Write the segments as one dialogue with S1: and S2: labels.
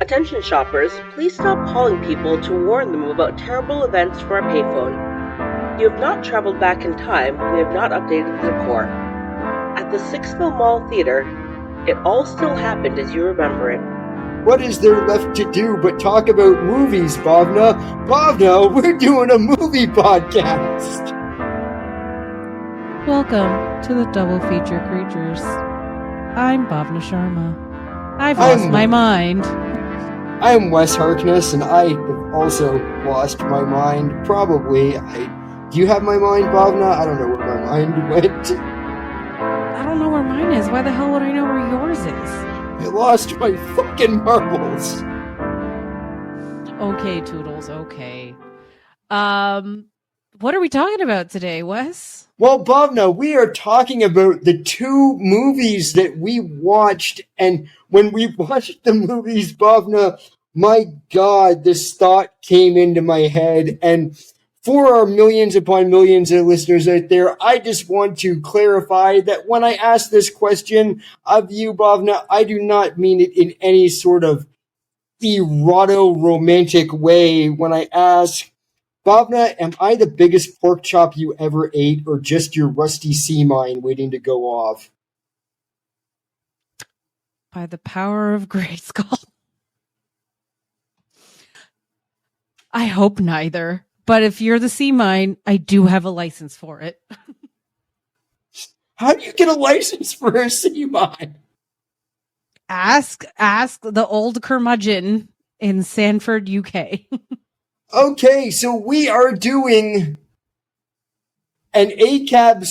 S1: Attention shoppers, please stop calling people to warn them about terrible events from our payphone. You have not traveled back in time, we have not updated the decor. At the Sixville Mall Theater, it all still happened as you remember it.
S2: What is there left to do but talk about movies, Bhavna? Bhavna, we're doing a movie podcast!
S3: Welcome to the Double Feature Creatures. I'm Bhavna Sharma. I've lost my mind.
S2: I'm Wes Harkness, and I have also lost my mind. Probably. Do you have my mind, Bhavna? I don't know where my mind went.
S3: I don't know where mine is. Why the hell would I know where yours is?
S2: I lost my fucking marbles.
S3: Okay, Toodles, okay. What are we talking about today, Wes?
S2: Well, Bhavna, we are talking about the two movies that we watched, and when we watched the movies, Bhavna, my God, this thought came into my head, and for our millions upon millions of listeners out there, I just want to clarify that when I ask this question of you, Bhavna, I do not mean it in any sort of eroto-romantic way. When I ask, Bhavna, am I the biggest pork chop you ever ate, or just your rusty sea mine waiting to go off?
S3: By the power of Grayskull. I hope neither. But if you're the sea mine, I do have a license for it.
S2: How do you get a license for a sea mine?
S3: Ask the old curmudgeon in Sanford, UK.
S2: Okay, so we are doing an ACAB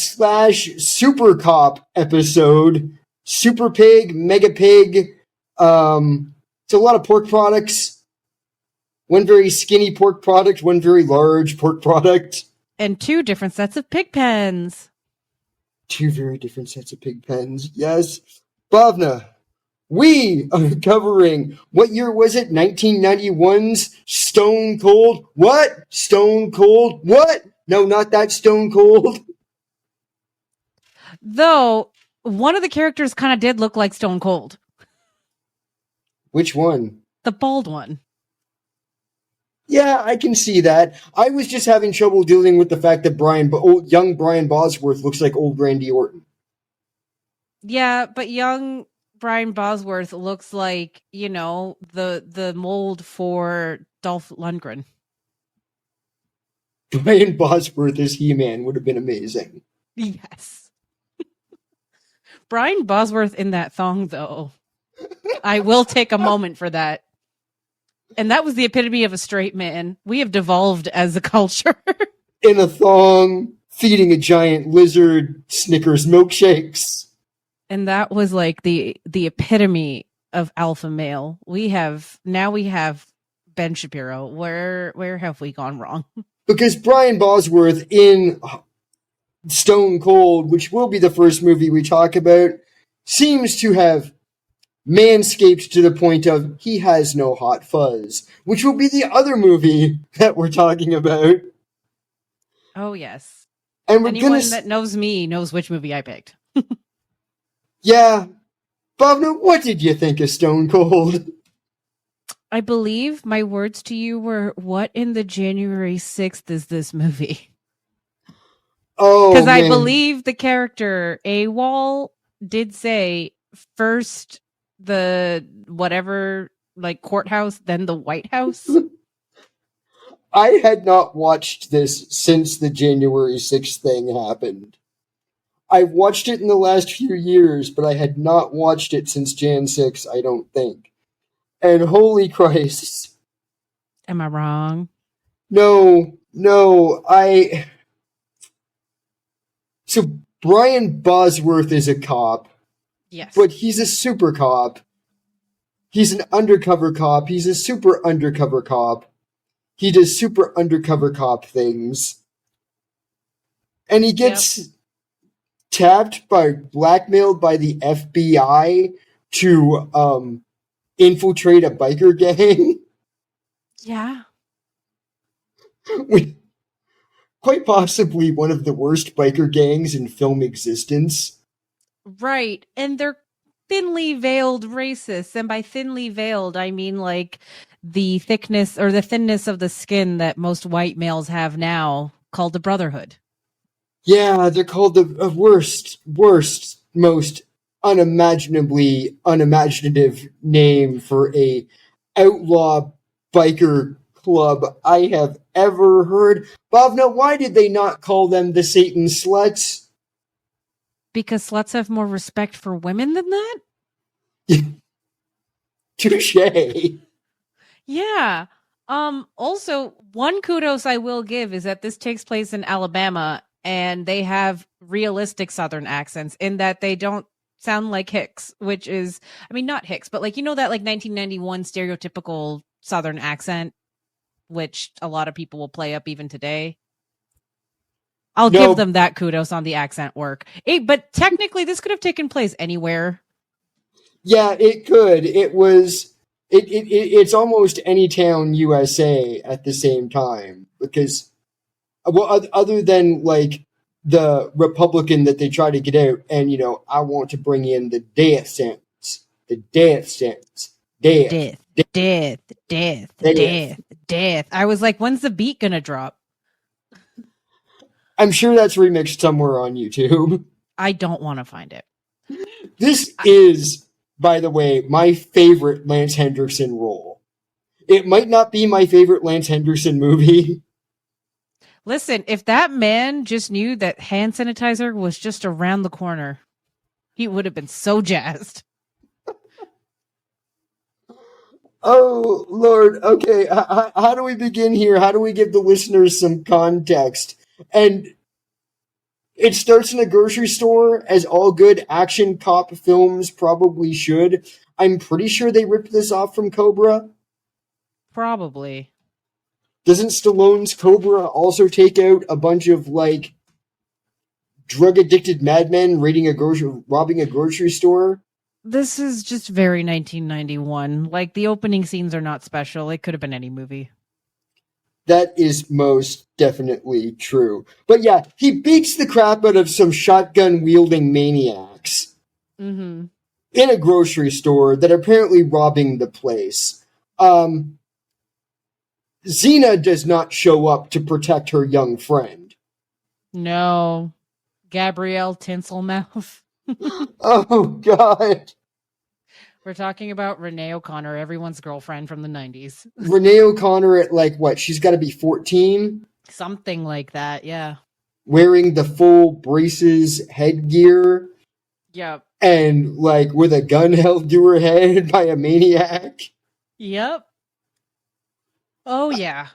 S2: / Super Cop episode. Super Pig, Mega Pig. It's a lot of pork products. One very skinny pork product, one very large pork product.
S3: And two different sets of pig pens.
S2: Two very different sets of pig pens, yes. Bhavna, we are covering, what year was it? 1991's Stone Cold. What? Stone Cold? What? No, not that Stone Cold.
S3: Though, one of the characters kind of did look like Stone Cold.
S2: Which one?
S3: The bald one.
S2: Yeah, I can see that. I was just having trouble dealing with the fact that young Brian Bosworth looks like old Randy Orton.
S3: Yeah, but young Brian Bosworth looks like, the mold for Dolph Lundgren.
S2: Brian Bosworth as He-Man would have been amazing.
S3: Yes. Brian Bosworth in that thong, though. I will take a moment for that. And that was the epitome of a straight man. We have devolved as a culture.
S2: In a thong, feeding a giant lizard Snickers milkshakes.
S3: And that was like the epitome of alpha male. We have Ben Shapiro. Where have we gone wrong?
S2: Because Brian Bosworth in Stone Cold, which will be the first movie we talk about, seems to have manscaped to the point of he has no hot fuzz, which will be the other movie that we're talking about.
S3: Oh, yes.
S2: And
S3: anyone that knows me knows which movie I picked.
S2: Yeah. Bhavna, what did you think of Stone Cold?
S3: I believe my words to you were, what in the January 6th is this movie?
S2: Oh,
S3: because I believe the character AWOL did say first the whatever, like courthouse, then the White House.
S2: I had not watched this since the January 6th thing happened. I've watched it in the last few years, but I had not watched it since Jan 6, I don't think. And holy Christ.
S3: Am I wrong?
S2: No. So Brian Bosworth is a cop.
S3: Yes.
S2: But he's a super cop. He's an undercover cop. He's a super undercover cop. He does super undercover cop things. And he gets blackmailed by the FBI to infiltrate a biker gang.
S3: Yeah.
S2: Quite possibly one of the worst biker gangs in film existence.
S3: Right. And they're thinly veiled racists. And by thinly veiled, I mean like the thickness or the thinness of the skin that most white males have now, called the Brotherhood.
S2: Yeah, they're called the worst, most unimaginably unimaginative name for a outlaw biker club I have ever heard. Bhavna, why did they not call them the Satan Sluts?
S3: Because sluts have more respect for women than that?
S2: Touché.
S3: Yeah. Also, one kudos I will give is that this takes place in Alabama and they have realistic Southern accents in that they don't sound like Hicks, which is, I mean, not Hicks, but like, you know, that like 1991 stereotypical Southern accent, which a lot of people will play up even today. I'll give them that kudos on the accent work. But technically, this could have taken place anywhere.
S2: Yeah, it could. It's almost any town USA at the same time because, well, other than like the Republican that they try to get out, and I want to bring in the death sentence,
S3: death. I was like, when's the beat gonna drop?
S2: I'm sure that's remixed somewhere on YouTube.
S3: I don't want to find it.
S2: This is, by the way, my favorite Lance Henriksen role. It might not be my favorite Lance Henriksen movie.
S3: Listen, if that man just knew that hand sanitizer was just around the corner, he would have been so jazzed.
S2: Oh, Lord. Okay, how do we begin here? How do we give the listeners some context? And it starts in a grocery store, as all good action cop films probably should. I'm pretty sure they ripped this off from Cobra.
S3: Probably.
S2: Doesn't Stallone's Cobra also take out a bunch of, like, drug-addicted madmen robbing a grocery store?
S3: This is just very 1991. Like, the opening scenes are not special. It could have been any movie.
S2: That is most definitely true. But yeah, he beats the crap out of some shotgun-wielding maniacs in a grocery store that are apparently robbing the place. Xena does not show up to protect her young friend.
S3: No. Gabrielle Tinselmouth.
S2: Oh, God.
S3: We're talking about Renee O'Connor, everyone's girlfriend from the 90s.
S2: Renee O'Connor at, like, what? She's got to be 14?
S3: Something like that, yeah.
S2: Wearing the full braces headgear.
S3: Yep.
S2: And, like, with a gun held to her head by a maniac.
S3: Yep. Oh, yeah.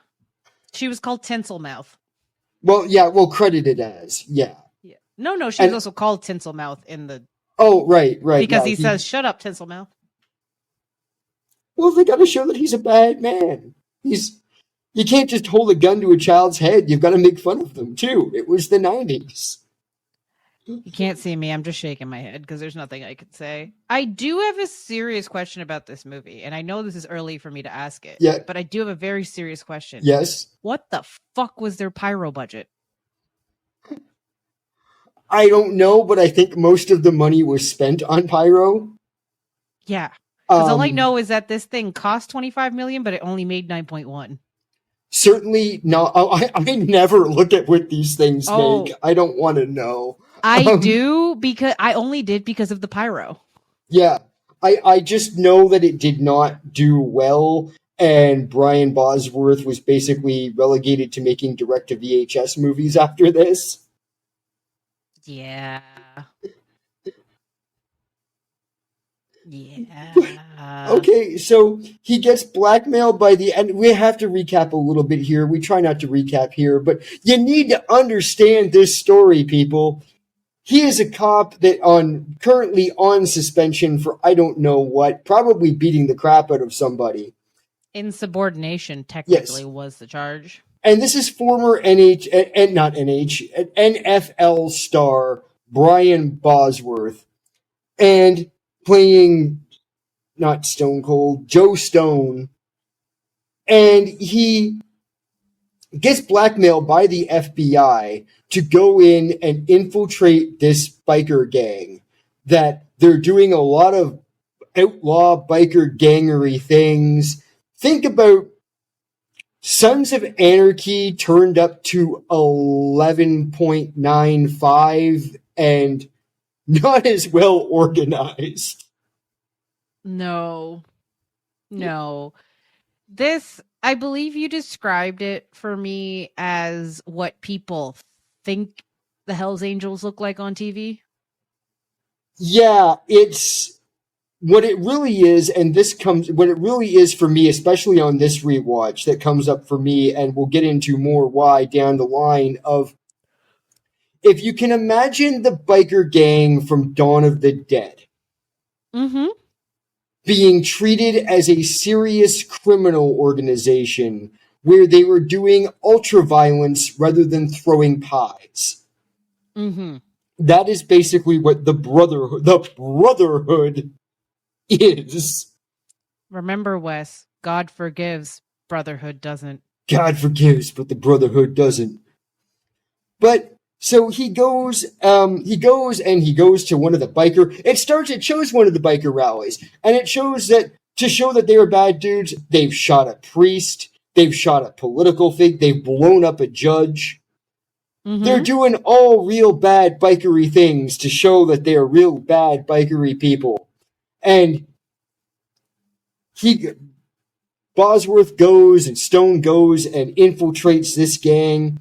S3: She was called Tinselmouth.
S2: Well, yeah, credited as, yeah.
S3: No, she was also called Tinselmouth in the...
S2: Oh, right.
S3: Because he says, shut up, Tinselmouth.
S2: Well, they gotta show that he's a bad man. You can't just hold a gun to a child's head. You've got to make fun of them, too. It was the 90s.
S3: You can't see me. I'm just shaking my head because there's nothing I could say. I do have a serious question about this movie, and I know this is early for me to ask it.
S2: Yeah.
S3: But I do have a very serious question.
S2: Yes?
S3: What the fuck was their pyro budget?
S2: I don't know, but I think most of the money was spent on pyro.
S3: Yeah. Because all I know is that this thing cost $25 million, but it only made 9.1.
S2: Certainly not. I never look at what these things make. I don't want to know.
S3: I do because I only did because of the pyro.
S2: Yeah. I just know that it did not do well, and Brian Bosworth was basically relegated to making direct-to-VHS movies after this.
S3: Yeah. Yeah.
S2: Okay, so he gets blackmailed by the end. We have to recap a little bit here. We try not to recap here, but you need to understand this story, people. He is a cop that currently on suspension for I don't know what, probably beating the crap out of somebody.
S3: Insubordination technically was the charge.
S2: And this is former NFL star Brian Bosworth, and playing not Stone Cold, Joe Stone, and he gets blackmailed by the FBI to go in and infiltrate this biker gang that They're doing a lot of outlaw biker gangery things. Think about Sons of Anarchy turned up to 11.95 and not as well organized.
S3: No. This, I believe you described it for me as what people think the Hells Angels look like on TV.
S2: Yeah, it's what it really is, and what it really is for me, especially on this rewatch that comes up for me, and we'll get into more why down the line of, if you can imagine the biker gang from Dawn of the Dead.
S3: Mm-hmm.
S2: Being treated as a serious criminal organization where they were doing ultra-violence rather than throwing pies.
S3: Mm-hmm.
S2: That is basically what the Brotherhood is.
S3: Remember, Wes, God forgives, Brotherhood doesn't.
S2: God forgives, but the Brotherhood doesn't. But so he goes to one of the biker. It shows one of the biker rallies, and it shows that to show that they were bad dudes, they've shot a priest, they've shot a political figure, they've blown up a judge. Mm-hmm. They're doing all real bad bikery things to show that they're real bad bikery people. And Bosworth goes and Stone goes and infiltrates this gang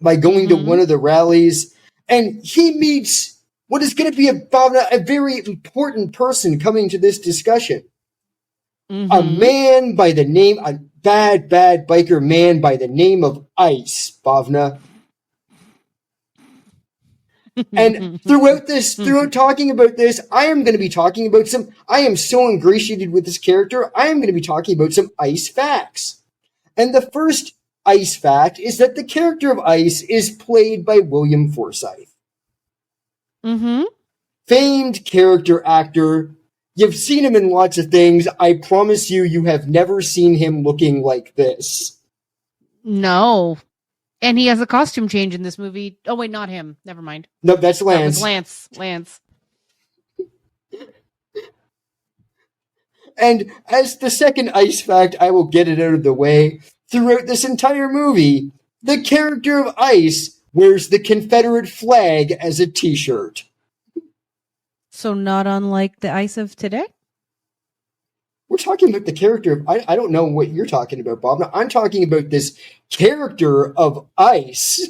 S2: by going to one of the rallies, and he meets what is going to be a very important person coming to this discussion. Mm-hmm. A bad biker man by the name of Ice, Bhavna. And throughout talking about this, I am so ingratiated with this character, I am going to be talking about some Ice facts. And the first Ice fact is that the character of Ice is played by William Forsythe.
S3: Mm-hmm.
S2: Famed character actor. You've seen him in lots of things. I promise you have never seen him looking like this.
S3: No. And he has a costume change in this movie. Oh, wait, not him. Never mind.
S2: No, that's Lance.
S3: That was Lance.
S2: And as the second Ice fact, I will get it out of the way. Throughout this entire movie, the character of Ice wears the Confederate flag as a t-shirt.
S3: So not unlike the Ice of today?
S2: We're talking about the character of... I don't know what you're talking about, Bob. I'm talking about this character of Ice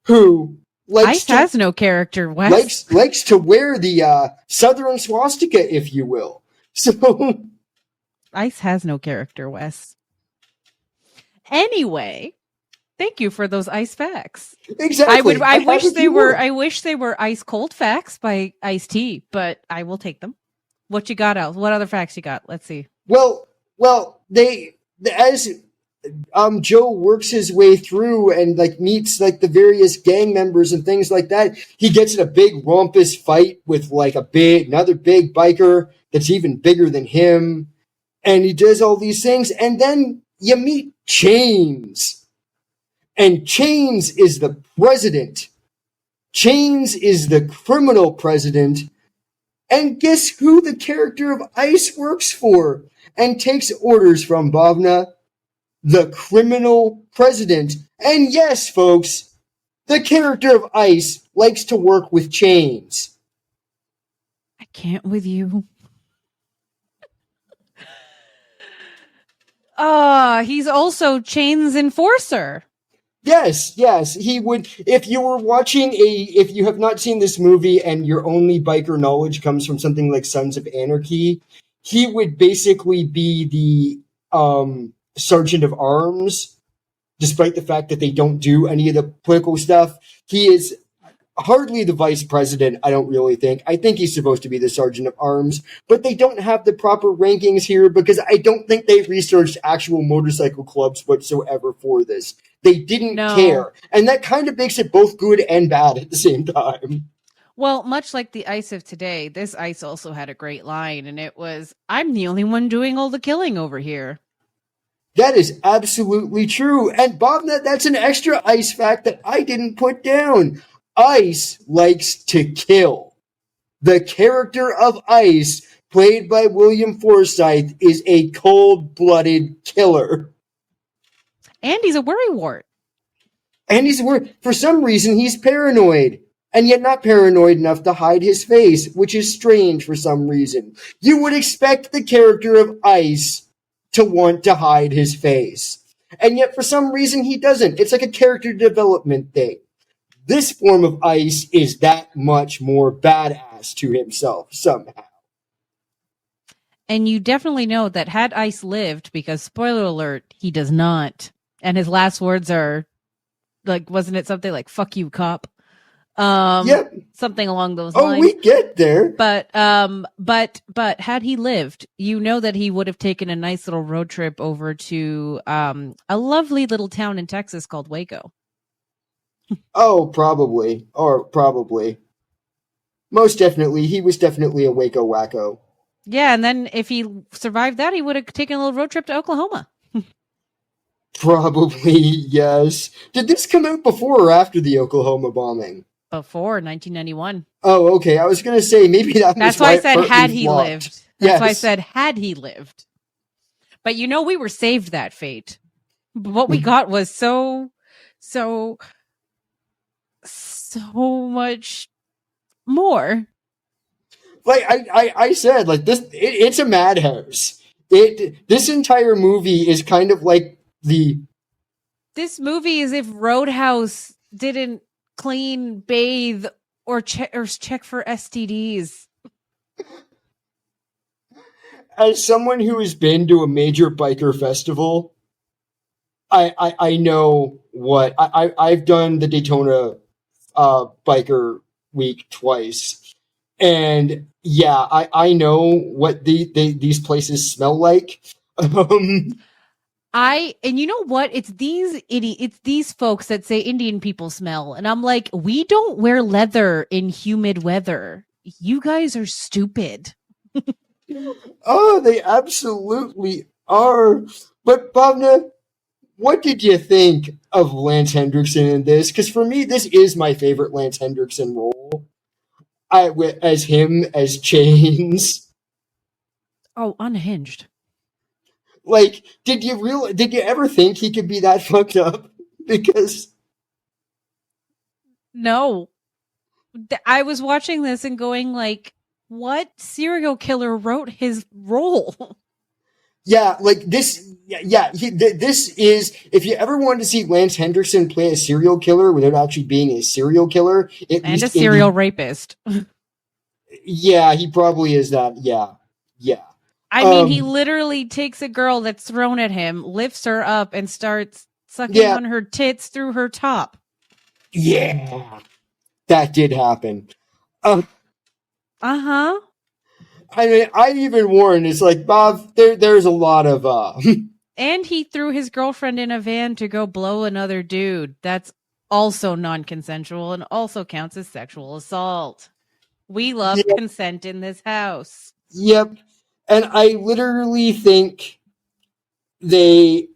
S2: who
S3: Ice has no character, Wes.
S2: Likes to wear the Southern swastika, if you will. So...
S3: Ice has no character, Wes. Anyway, thank you for those Ice facts.
S2: Exactly.
S3: I wish they were Ice Cold facts by Ice-T, but I will take them. What you got else? What other facts you got? Let's see.
S2: Well, as Joe works his way through and meets the various gang members and things like that, he gets in a big rompous fight with another big biker that's even bigger than him, and he does all these things, and then you meet Chains. And Chains is the president. Chains is the criminal president. And guess who the character of Ice works for and takes orders from, Bhavna? The criminal president. And yes, folks, the character of Ice likes to work with Chains.
S3: I can't with you. He's also Chains' enforcer.
S2: Yes, he would. If you have not seen this movie and your only biker knowledge comes from something like Sons of Anarchy, he would basically be the sergeant of arms, despite the fact that they don't do any of the political stuff. He is hardly the vice president, I don't really think. I think he's supposed to be the sergeant of arms, but they don't have the proper rankings here because I don't think they researched actual motorcycle clubs whatsoever for this. They didn't care. And that kind of makes it both good and bad at the same time.
S3: Well, much like the Ice of today, this Ice also had a great line, and it was, "I'm the only one doing all the killing over here."
S2: That is absolutely true. And Bob, that's an extra Ice fact that I didn't put down. Ice likes to kill. The character of Ice, played by William Forsythe, is a cold-blooded killer.
S3: And he's a worrywart.
S2: And for some reason, he's paranoid. And yet not paranoid enough to hide his face, which is strange for some reason. You would expect the character of Ice to want to hide his face. And yet for some reason he doesn't. It's like a character development thing. This form of Ice is that much more badass to himself somehow.
S3: And you definitely know that had Ice lived, because spoiler alert, he does not. And his last words are like, wasn't it something like "fuck you, cop"?
S2: Yep.
S3: Something along those lines.
S2: Oh, we get there.
S3: But had he lived, you know that he would have taken a nice little road trip over to a lovely little town in Texas called Waco.
S2: Oh, probably. Most definitely. He was definitely a Waco wacko.
S3: Yeah, and then if he survived that, he would have taken a little road trip to Oklahoma.
S2: Probably, yes. Did this come out before or after the Oklahoma bombing?
S3: Before 1991.
S2: Oh, okay. I was going to say maybe
S3: that's why I said had he lived. That's why I said had he lived. But you know, we were saved that fate. But what we got was so much more.
S2: Like I said, like this, it's a madhouse. This entire movie is kind of like
S3: This movie is if Roadhouse didn't clean, bathe, or check for STDs.
S2: As someone who has been to a major biker festival, I know what I've done the Daytona biker week twice, and yeah, I know what these places smell like.
S3: And you know what? It's these folks that say Indian people smell. And I'm like, we don't wear leather in humid weather. You guys are stupid.
S2: Oh, they absolutely are. But Bhavna, what did you think of Lance Henriksen in this? Because for me, this is my favorite Lance Henriksen role. As him, as Chains.
S3: Oh, unhinged.
S2: Like, did you ever think he could be that fucked up? Because
S3: no, I was watching this and going like, what serial killer wrote his role?
S2: Yeah, like this. Yeah, this is. If you ever wanted to see Lance Henriksen play a serial killer without actually being a serial killer,
S3: and a serial rapist.
S2: Yeah, he probably is that. Yeah.
S3: I mean, he literally takes a girl that's thrown at him, lifts her up, and starts sucking on her tits through her top.
S2: Yeah, that did happen.
S3: Uh-huh.
S2: I mean, I even warned, it's like, Bob, there's a lot of,
S3: And he threw his girlfriend in a van to go blow another dude. That's also non-consensual and also counts as sexual assault. We love consent in this house.
S2: Yep. And I literally think the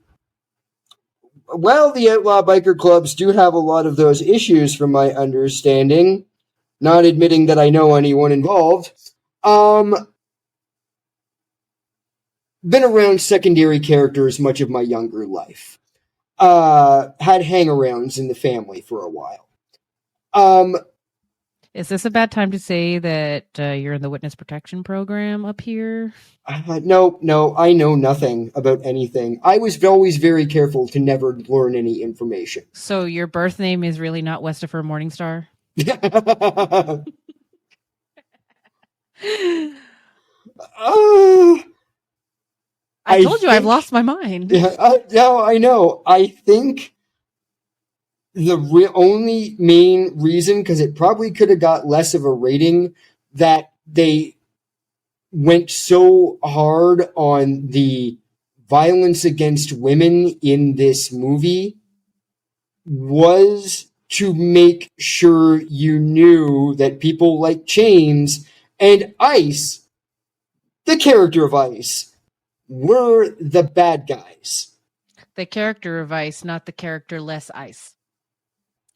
S2: outlaw biker clubs do have a lot of those issues from my understanding, not admitting that I know anyone involved. Been around secondary characters much of my younger life. Had hangarounds in the family for a while.
S3: Is this a bad time to say that you're in the witness protection program up here?
S2: No, I know nothing about anything. I was always very careful to never learn any information.
S3: So your birth name is really not Westifer Morningstar? I told you I've lost my mind.
S2: No, I know. I think the only main reason, because it probably could have got less of a rating, that they went so hard on the violence against women in this movie was to make sure you knew that people like Chains and Ice, the character of Ice, were the bad guys.
S3: The character of Ice, not the character less Ice.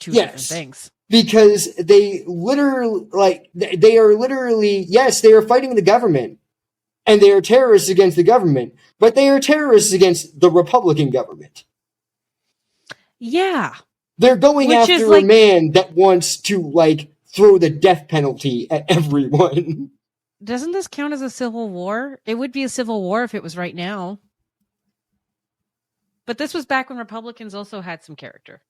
S3: Two different things.
S2: because they are literally, yes, they are fighting the government, and they are terrorists against the government, but they are terrorists against the Republican government.
S3: Yeah.
S2: They're going
S3: Which
S2: after
S3: is
S2: a man that wants to, like, throw the death penalty at everyone.
S3: Doesn't this count as a civil war? It would be a civil war if it was right now. But this was back when Republicans also had some character.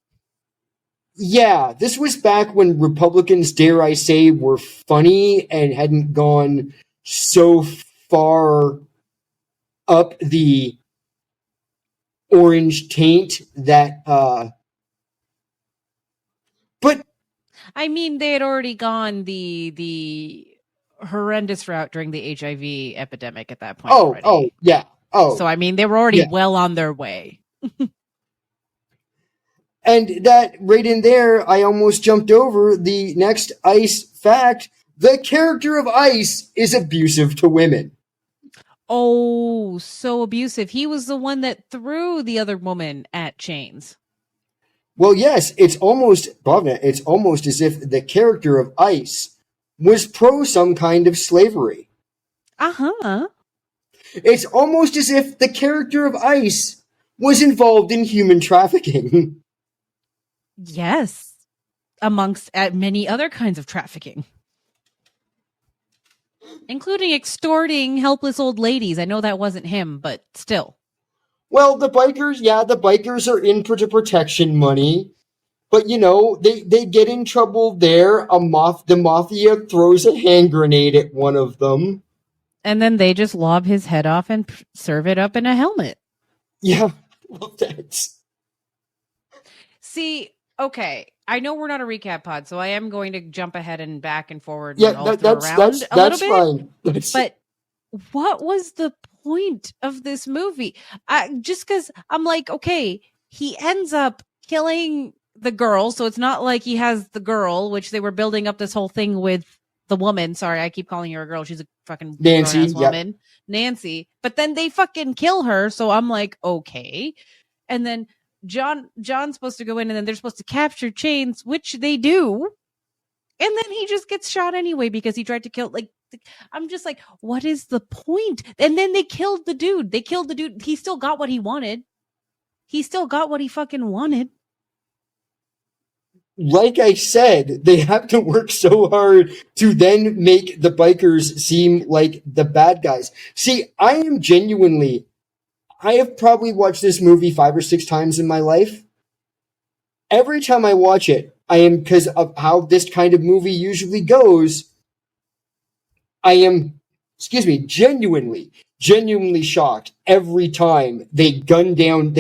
S2: Yeah, this was back when Republicans, dare I say, were funny and hadn't gone so far up the orange taint that, but
S3: I mean, they had already gone the horrendous route during the HIV epidemic at that point already.
S2: Oh, yeah. Oh.
S3: So, I mean, they were already well on their way.
S2: And that right in there, I almost jumped over the next Ice fact. The character of Ice is abusive to women.
S3: Oh, so abusive. He was the one that threw the other woman at chains.
S2: Well, yes, it's almost as if the character of Ice was pro some kind of slavery.
S3: Uh-huh.
S2: It's almost as if the character of Ice was involved in human trafficking.
S3: Yes. Amongst many other kinds of trafficking. Including extorting helpless old ladies. I know that wasn't him, but still.
S2: Well, the bikers are in for the protection money. But, you know, they get in trouble there. The mafia throws a hand grenade at one of them.
S3: And then they just lob his head off and serve it up in a helmet.
S2: Yeah, love that.
S3: See, okay, I know we're not a recap pod, so I am going to jump ahead and back and forward
S2: yeah,
S3: and all throw around a little bit.
S2: Fine.
S3: But what was the point of this movie? Just because I'm like, okay, he ends up killing the girl, so it's not like he has the girl, which they were building up this whole thing with the woman. Sorry, I keep calling her a girl. She's a fucking
S2: Nancy
S3: woman.
S2: Yep.
S3: Nancy. But then they fucking kill her, so I'm like, okay. And then John's supposed to go in and then they're supposed to capture Chains, which they do. And then he just gets shot anyway because he tried to kill, like, I'm just like, what is the point? And then they killed the dude. He still got what he wanted. He still got what he fucking wanted.
S2: Like I said, they have to work so hard to then make the bikers seem like the bad guys. See, I have probably watched this movie 5 or 6 times in my life. Every time I watch it, because of how this kind of movie usually goes, I am, genuinely shocked every time they gun down,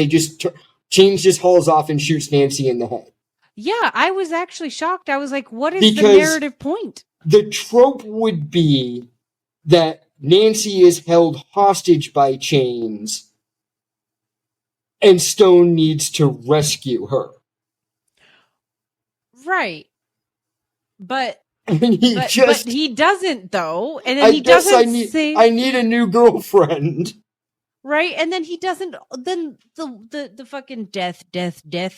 S2: Chains just hauls off and shoots Nancy in the head.
S3: Yeah, I was actually shocked. I was like, what is the narrative point?
S2: The trope would be that Nancy is held hostage by Chains and Stone needs to rescue her.
S3: Right. But
S2: he
S3: doesn't, though. And then he doesn't say,
S2: I need a new girlfriend.
S3: Right? And then he doesn't, then the fucking death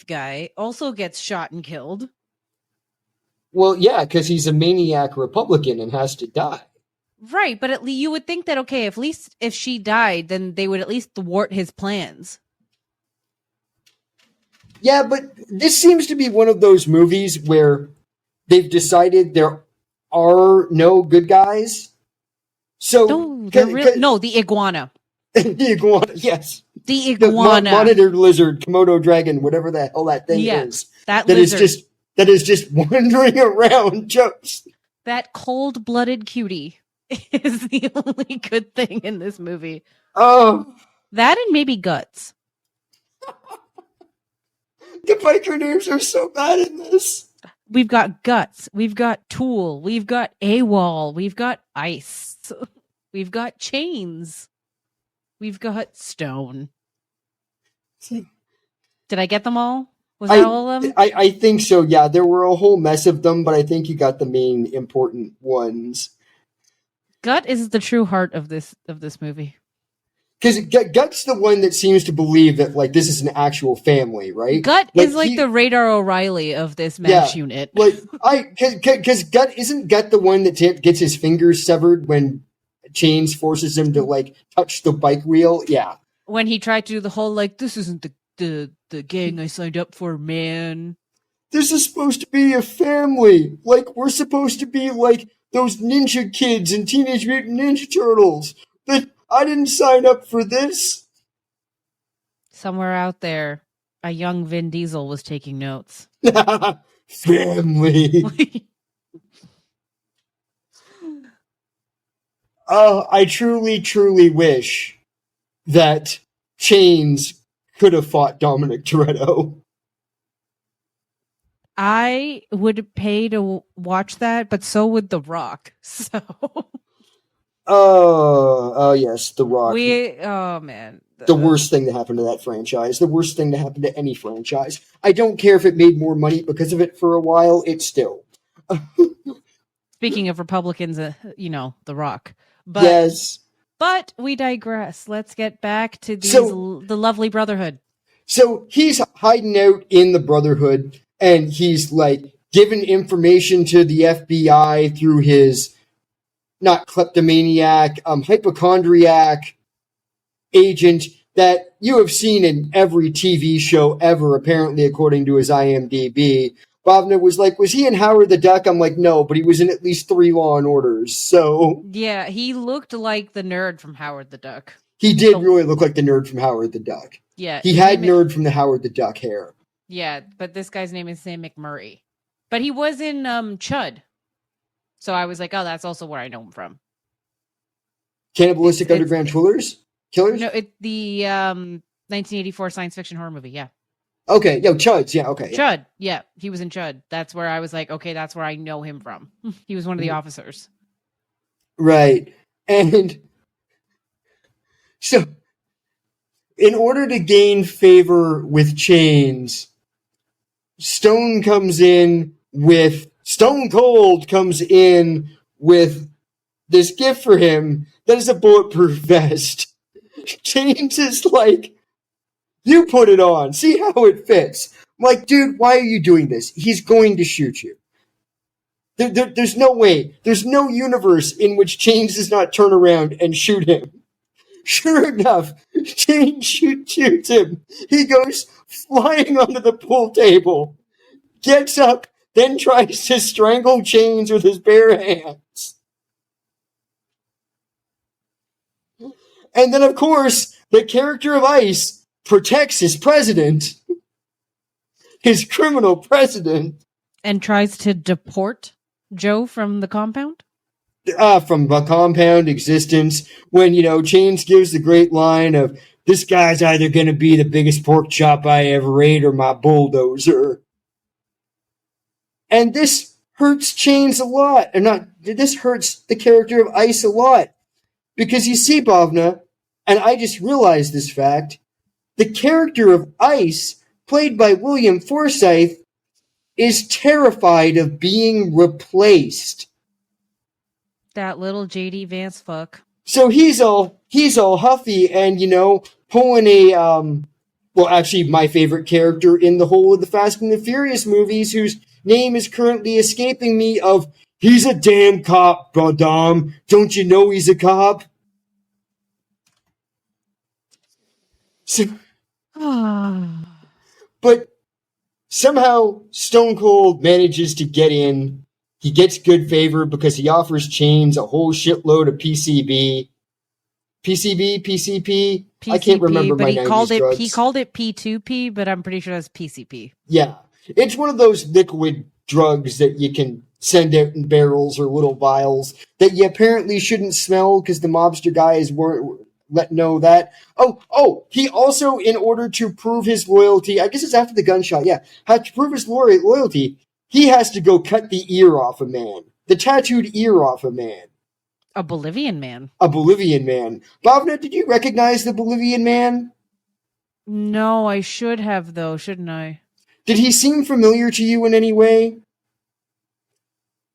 S3: guy also gets shot and killed.
S2: Well, yeah, because he's a maniac Republican and has to die.
S3: Right, but at least you would think that, okay, if she died, then they would at least thwart his plans.
S2: Yeah, but this seems to be one of those movies where they've decided there are no good guys. So
S3: the iguana.
S2: The iguana, yes.
S3: The iguana.
S2: The monitor lizard, Komodo dragon, whatever the hell that thing is.
S3: That lizard.
S2: That is just wandering around just.
S3: That cold-blooded cutie is the only good thing in this movie.
S2: Oh.
S3: That and maybe Guts.
S2: The biker names are so bad in this.
S3: We've got Guts. We've got Tool. We've got AWOL. We've got Ice. We've got Chains. We've got Stone. Did I get them all? Was that all of them?
S2: I think so, yeah. There were a whole mess of them, but I think you got the main important ones.
S3: Gut is the true heart of this movie.
S2: Because Gut's the one that seems to believe that, like, this is an actual family, right?
S3: Gut is like the Radar O'Reilly of this MASH unit.
S2: Like, because isn't Gut the one that gets his fingers severed when Chains forces him to, like, touch the bike wheel? Yeah.
S3: When he tried to do the whole, like, this isn't the gang I signed up for, man.
S2: This is supposed to be a family. Like, we're supposed to be like those ninja kids in Teenage Mutant Ninja Turtles. But I didn't sign up for this.
S3: Somewhere out there, a young Vin Diesel was taking notes.
S2: Family. I truly, truly wish that Chains could have fought Dominic Toretto.
S3: I would pay to watch that, but so would The Rock. So...
S2: Oh, yes, The Rock.
S3: Oh, man.
S2: The worst thing to happen to that franchise. The worst thing to happen to any franchise. I don't care if it made more money because of it for a while. It's still.
S3: Speaking of Republicans, The Rock. But,
S2: yes.
S3: But we digress. Let's get back to the lovely Brotherhood. So
S2: he's hiding out in the Brotherhood, and he's, like, giving information to the FBI through his... not kleptomaniac, hypochondriac agent that you have seen in every TV show ever, apparently, according to his IMDb. Bhavna was like, was he in Howard the Duck? I'm like, no, but he was in at least 3 Law and Orders, so...
S3: Yeah, he looked like the nerd from Howard the Duck.
S2: He did really look like the nerd from Howard the Duck.
S3: Yeah.
S2: He had nerd from the Howard the Duck hair.
S3: Yeah, but this guy's name is Sam McMurray. But he was in Chud. So I was like, oh, that's also where I know him from.
S2: Cannibalistic Underground Killers?
S3: No, the 1984 science fiction horror movie, yeah.
S2: Okay, Chuds, yeah, okay.
S3: Chud, yeah, he was in Chud. That's where I was like, okay, that's where I know him from. He was one of the officers.
S2: Right. And so, in order to gain favor with Chains, Stone Cold comes in with this gift for him that is a bulletproof vest. Chains is like, you put it on, see how it fits. I'm like, dude, why are you doing this? He's going to shoot you. There's no way. There's no universe in which Chains does not turn around and shoot him. Sure enough, Chains shoots him. He goes flying onto the pool table, gets up, then tries to strangle Chains with his bare hands. And then, of course, the character of Ice protects his president, his criminal president.
S3: And tries to deport Joe from the compound?
S2: From the compound existence, when, Chains gives the great line of, this guy's either going to be the biggest pork chop I ever ate or my bulldozer. And this hurts Chains a lot. This hurts the character of Ice a lot. Because you see, Bhavna, and I just realized this fact, the character of Ice, played by William Forsythe, is terrified of being replaced.
S3: That little J.D. Vance fuck.
S2: So he's all huffy and, pulling actually my favorite character in the whole of the Fast and the Furious movies, whose name is currently escaping me, of, he's a damn cop, Dom. Don't you know he's a cop? So, but somehow Stone Cold manages to get in. He gets good favor because he offers Chains a whole shitload of PCP. I can't remember
S3: but
S2: my
S3: he
S2: 90s
S3: called it
S2: drugs.
S3: He called it P2P, but I'm pretty sure that's PCP.
S2: Yeah. It's one of those liquid drugs that you can send out in barrels or little vials that you apparently shouldn't smell because the mobster guys weren't let know that. Oh, he also, in order to prove his loyalty, I guess it's after the gunshot, yeah, had to prove his loyalty, he has to go cut the ear off a man. The tattooed ear off a man.
S3: A Bolivian man.
S2: Bhavna, did you recognize the Bolivian man?
S3: No, I should have, though, shouldn't I?
S2: Did he seem familiar to you in any way?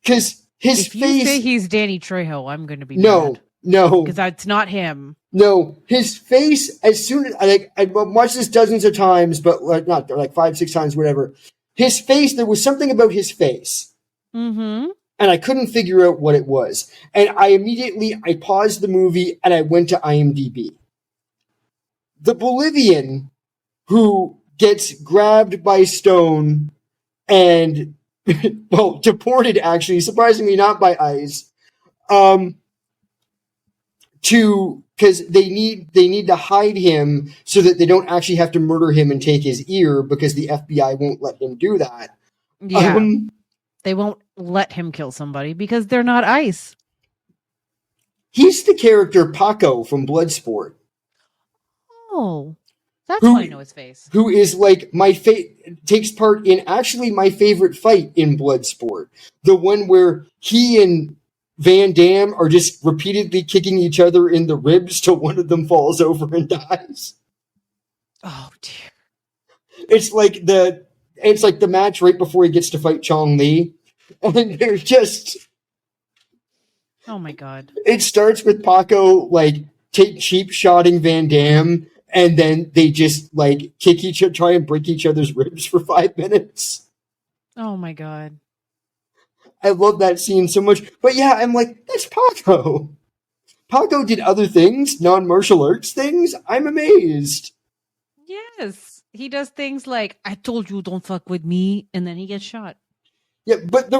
S2: Because his face...
S3: If you say he's Danny Trejo, I'm going to be
S2: No,
S3: mad.
S2: No.
S3: Because that's not him.
S2: No, his face, as soon as, I've watched this dozens of times, but not like 5-6 times, whatever. His face, there was something about his face.
S3: Mm-hmm.
S2: And I couldn't figure out what it was. And I paused the movie and I went to IMDb. The Bolivian who gets grabbed by Stone and, well, deported actually, surprisingly not by ICE, because they need to hide him so that they don't actually have to murder him and take his ear because the FBI won't let him do that.
S3: Yeah. They won't let him kill somebody because they're not ICE.
S2: He's the character Paco from Bloodsport.
S3: Oh, that's why I know his face.
S2: Who is like takes part in actually my favorite fight in Bloodsport. The one where he and Van Damme are just repeatedly kicking each other in the ribs till one of them falls over and dies.
S3: Oh dear.
S2: It's like the match right before he gets to fight Chong Li. And they're just...
S3: Oh my god.
S2: It starts with Paco, cheap shotting Van Damme, and then they just, try and break each other's ribs for 5 minutes.
S3: Oh my god.
S2: I love that scene so much. But yeah, I'm like, that's Paco. Paco did other things, non-martial arts things. I'm amazed.
S3: Yes. He does things like, I told you don't fuck with me, and then he gets shot.
S2: Yeah, but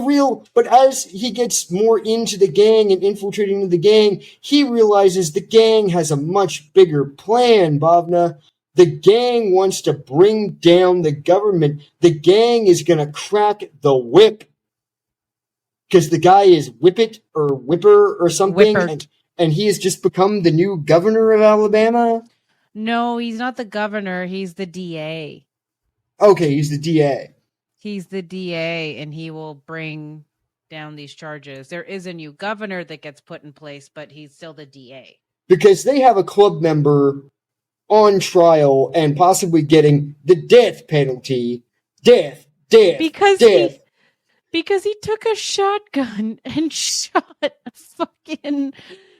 S2: as he gets more into the gang and infiltrating into the gang, he realizes the gang has a much bigger plan, Bhavna. The gang wants to bring down the government. The gang is going to crack the whip. Because the guy is Whippet or Whipper or something. And he has just become the new governor of Alabama.
S3: No, he's not the governor. He's the DA.
S2: Okay, he's the DA.
S3: He's the DA, and he will bring down these charges. There is a new governor that gets put in place, but he's still the DA. Because
S2: they have a club member on trial and possibly getting the death penalty. Death.
S3: Because he took a shotgun and shot a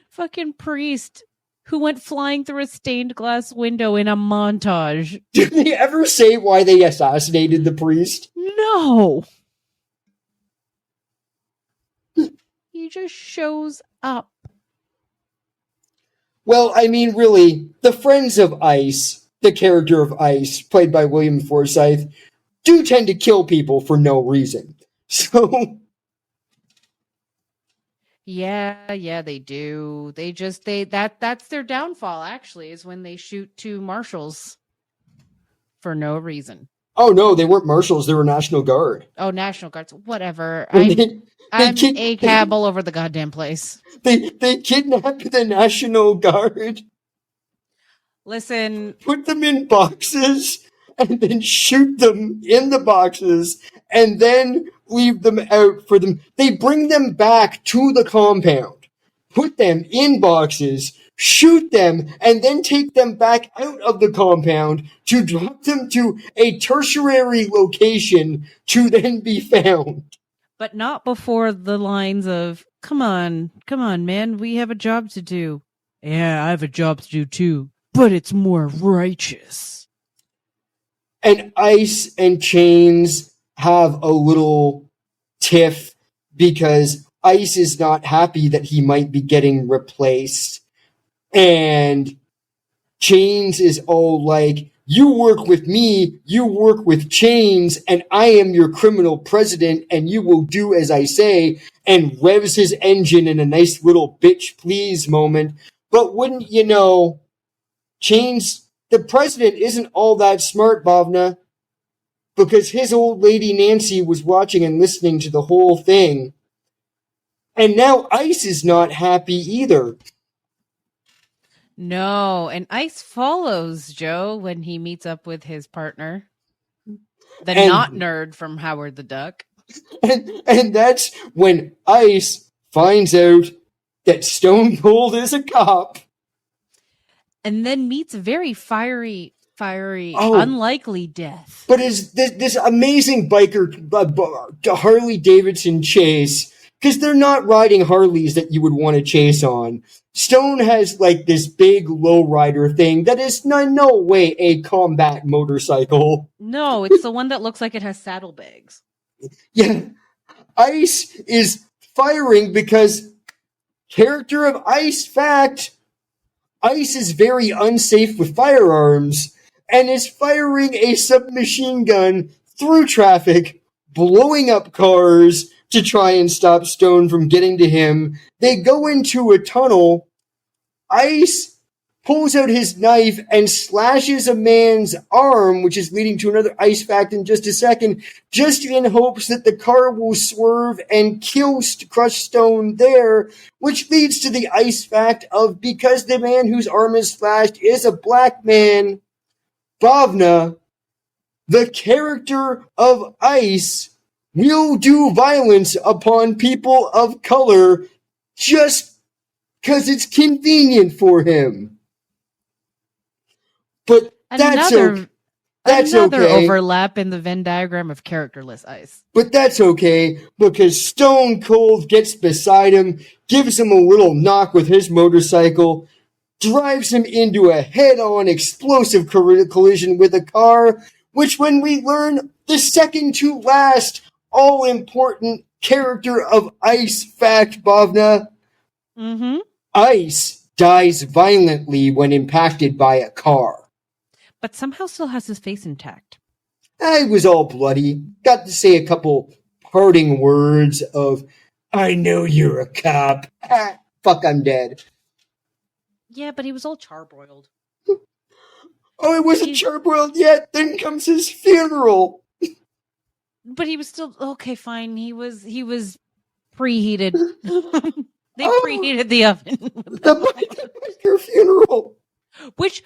S3: fucking priest who went flying through a stained glass window in a montage.
S2: Did they ever say why they assassinated the priest?
S3: No. He just shows up.
S2: Well, I mean, really, the friends of Ice, the character of Ice, played by William Forsythe, do tend to kill people for no reason. So...
S3: Yeah, they do. That's their downfall, actually, is when they shoot two marshals for no reason.
S2: Oh, no, they weren't marshals. They were National Guard.
S3: Oh, National Guards. Whatever. I'm ACAB all over the goddamn place.
S2: They kidnapped the National Guard.
S3: Listen.
S2: Put them in boxes and then shoot them in the boxes and then leave them out for them. They bring them back to the compound, put them in boxes, shoot them, and then take them back out of the compound to drop them to a tertiary location to then be found.
S3: But not before the lines of, come on, man, we have a job to do. Yeah, I have a job to do too, but it's more righteous.
S2: And Ice and Chains have a little tiff because Ice is not happy that he might be getting replaced. And Chains is all like, you work with me, you work with Chains, and I am your criminal president, and you will do as I say, and revs his engine in a nice little bitch please moment. But wouldn't you know, Chains, the president isn't all that smart, Bhavna, because his old lady Nancy was watching and listening to the whole thing. And now Ice is not happy either.
S3: No, and Ice follows Joe when he meets up with his partner, the not nerd from Howard the Duck.
S2: And that's when Ice finds out that Stone Cold is a cop.
S3: And then meets a very fiery, unlikely death.
S2: But is this amazing biker Harley Davidson chase because they're not riding Harleys that you would want to chase on. Stone has like this big lowrider thing that is no way a combat motorcycle.
S3: No, it's the one that looks like it has saddlebags.
S2: Yeah, Ice is firing because character of Ice fact, Ice is very unsafe with firearms and is firing a submachine gun through traffic, blowing up cars to try and stop Stone from getting to him. They go into a tunnel. Ice pulls out his knife and slashes a man's arm, which is leading to another Ice fact in just a second, just in hopes that the car will swerve and crush Stone there, which leads to the Ice fact of because the man whose arm is slashed is a black man, Bhavna, the character of Ice, will do violence upon people of color just because it's convenient for him. But that's
S3: Another
S2: okay.
S3: overlap in the Venn diagram of characterless Ice.
S2: But that's okay, because Stone Cold gets beside him, gives him a little knock with his motorcycle, drives him into a head-on explosive collision with a car, which when we learn the second to last all-important character of Ice fact, Bhavna, Ice dies violently when impacted by a car.
S3: But somehow still has his face intact.
S2: I was all bloody. Got to say a couple parting words of, I know you're a cop. Fuck, I'm dead.
S3: Yeah, but he was all charbroiled.
S2: Oh, it wasn't charbroiled yet. Then comes his funeral.
S3: But he was still okay. Fine. He was preheated. They preheated the oven.
S2: The biker funeral.
S3: Which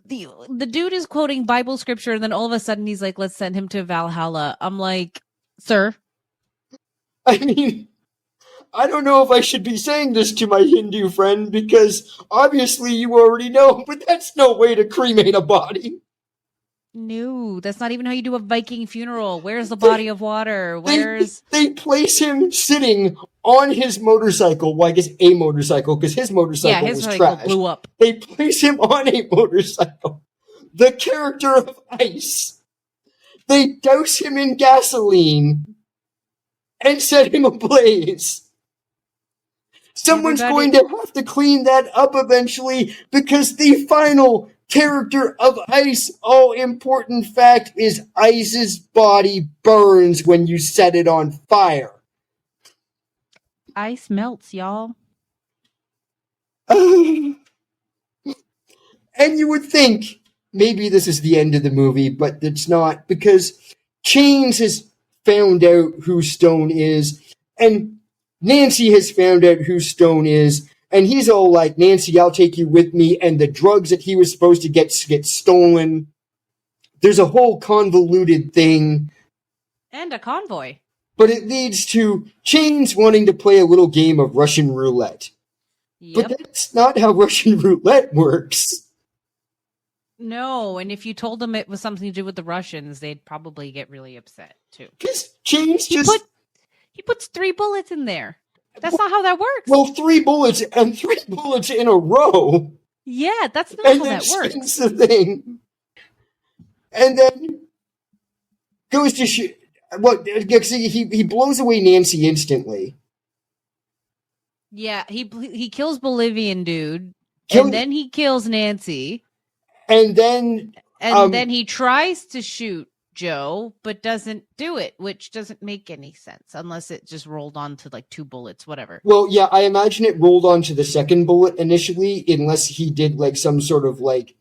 S3: the dude is quoting Bible scripture, and then all of a sudden he's like, "Let's send him to Valhalla." I'm like, "Sir."
S2: I mean, I don't know if I should be saying this to my Hindu friend because obviously you already know, but that's no way to cremate a body.
S3: No, that's not even how you do a Viking funeral. Where's the body of water?
S2: They place him sitting on his motorcycle. Well, I guess a motorcycle, because his motorcycle was trashed.
S3: Blew up.
S2: They place him on a motorcycle. The character of Ice. They douse him in gasoline and set him ablaze. Someone's going to have to clean that up eventually, because the final character of Ice, all-important fact, is Ice's body burns when you set it on fire.
S3: Ice melts, y'all.
S2: And you would think maybe this is the end of the movie, but it's not, because Chains has found out who Stone is, and Nancy has found out who Stone is, and he's all like, Nancy, I'll take you with me, and the drugs that he was supposed to get stolen. There's a whole convoluted thing.
S3: And a convoy.
S2: But it leads to Chains wanting to play a little game of Russian roulette.
S3: Yep.
S2: But that's not how Russian roulette works.
S3: No, and if you told them it was something to do with the Russians, they'd probably get really upset, too.
S2: Because Chains
S3: He puts 3 bullets in there. That's not how that works.
S2: Well, 3 bullets and 3 bullets in a row.
S3: Yeah, that's not how that works.
S2: Spins the thing. And then goes to shoot. He blows away Nancy instantly.
S3: Yeah, he kills Bolivian dude, and then he kills Nancy.
S2: And then
S3: he tries to shoot Joe, but doesn't do it, which doesn't make any sense unless it just rolled onto like 2 bullets, whatever.
S2: Well, yeah, I imagine it rolled onto the second bullet initially, unless he did like some sort of like.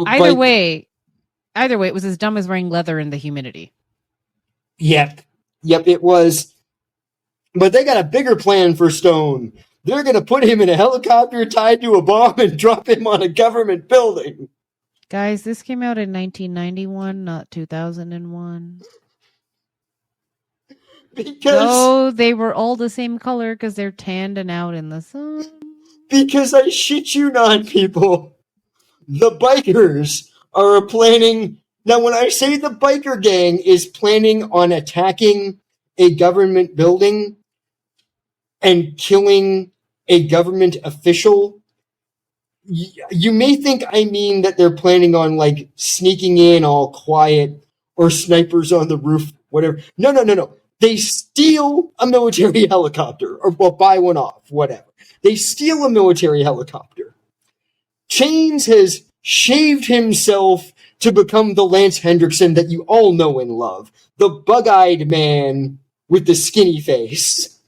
S3: Either way, it was as dumb as wearing leather in the humidity.
S2: Yep, it was. But they got a bigger plan for Stone. They're going to put him in a helicopter tied to a bomb and drop him on a government building.
S3: Guys, this came out in 1991, not 2001.
S2: Because
S3: they were all the same color because they're tanned and out in the sun.
S2: Because I shit you not, people, the bikers are planning. Now, when I say the biker gang is planning on attacking a government building and killing a government official, you may think I mean that they're planning on, like, sneaking in all quiet or snipers on the roof, whatever. No. They steal a military helicopter, or, well, buy one off, whatever. They steal a military helicopter. Chains has shaved himself to become the Lance Hendrickson that you all know and love. The bug-eyed man with the skinny face.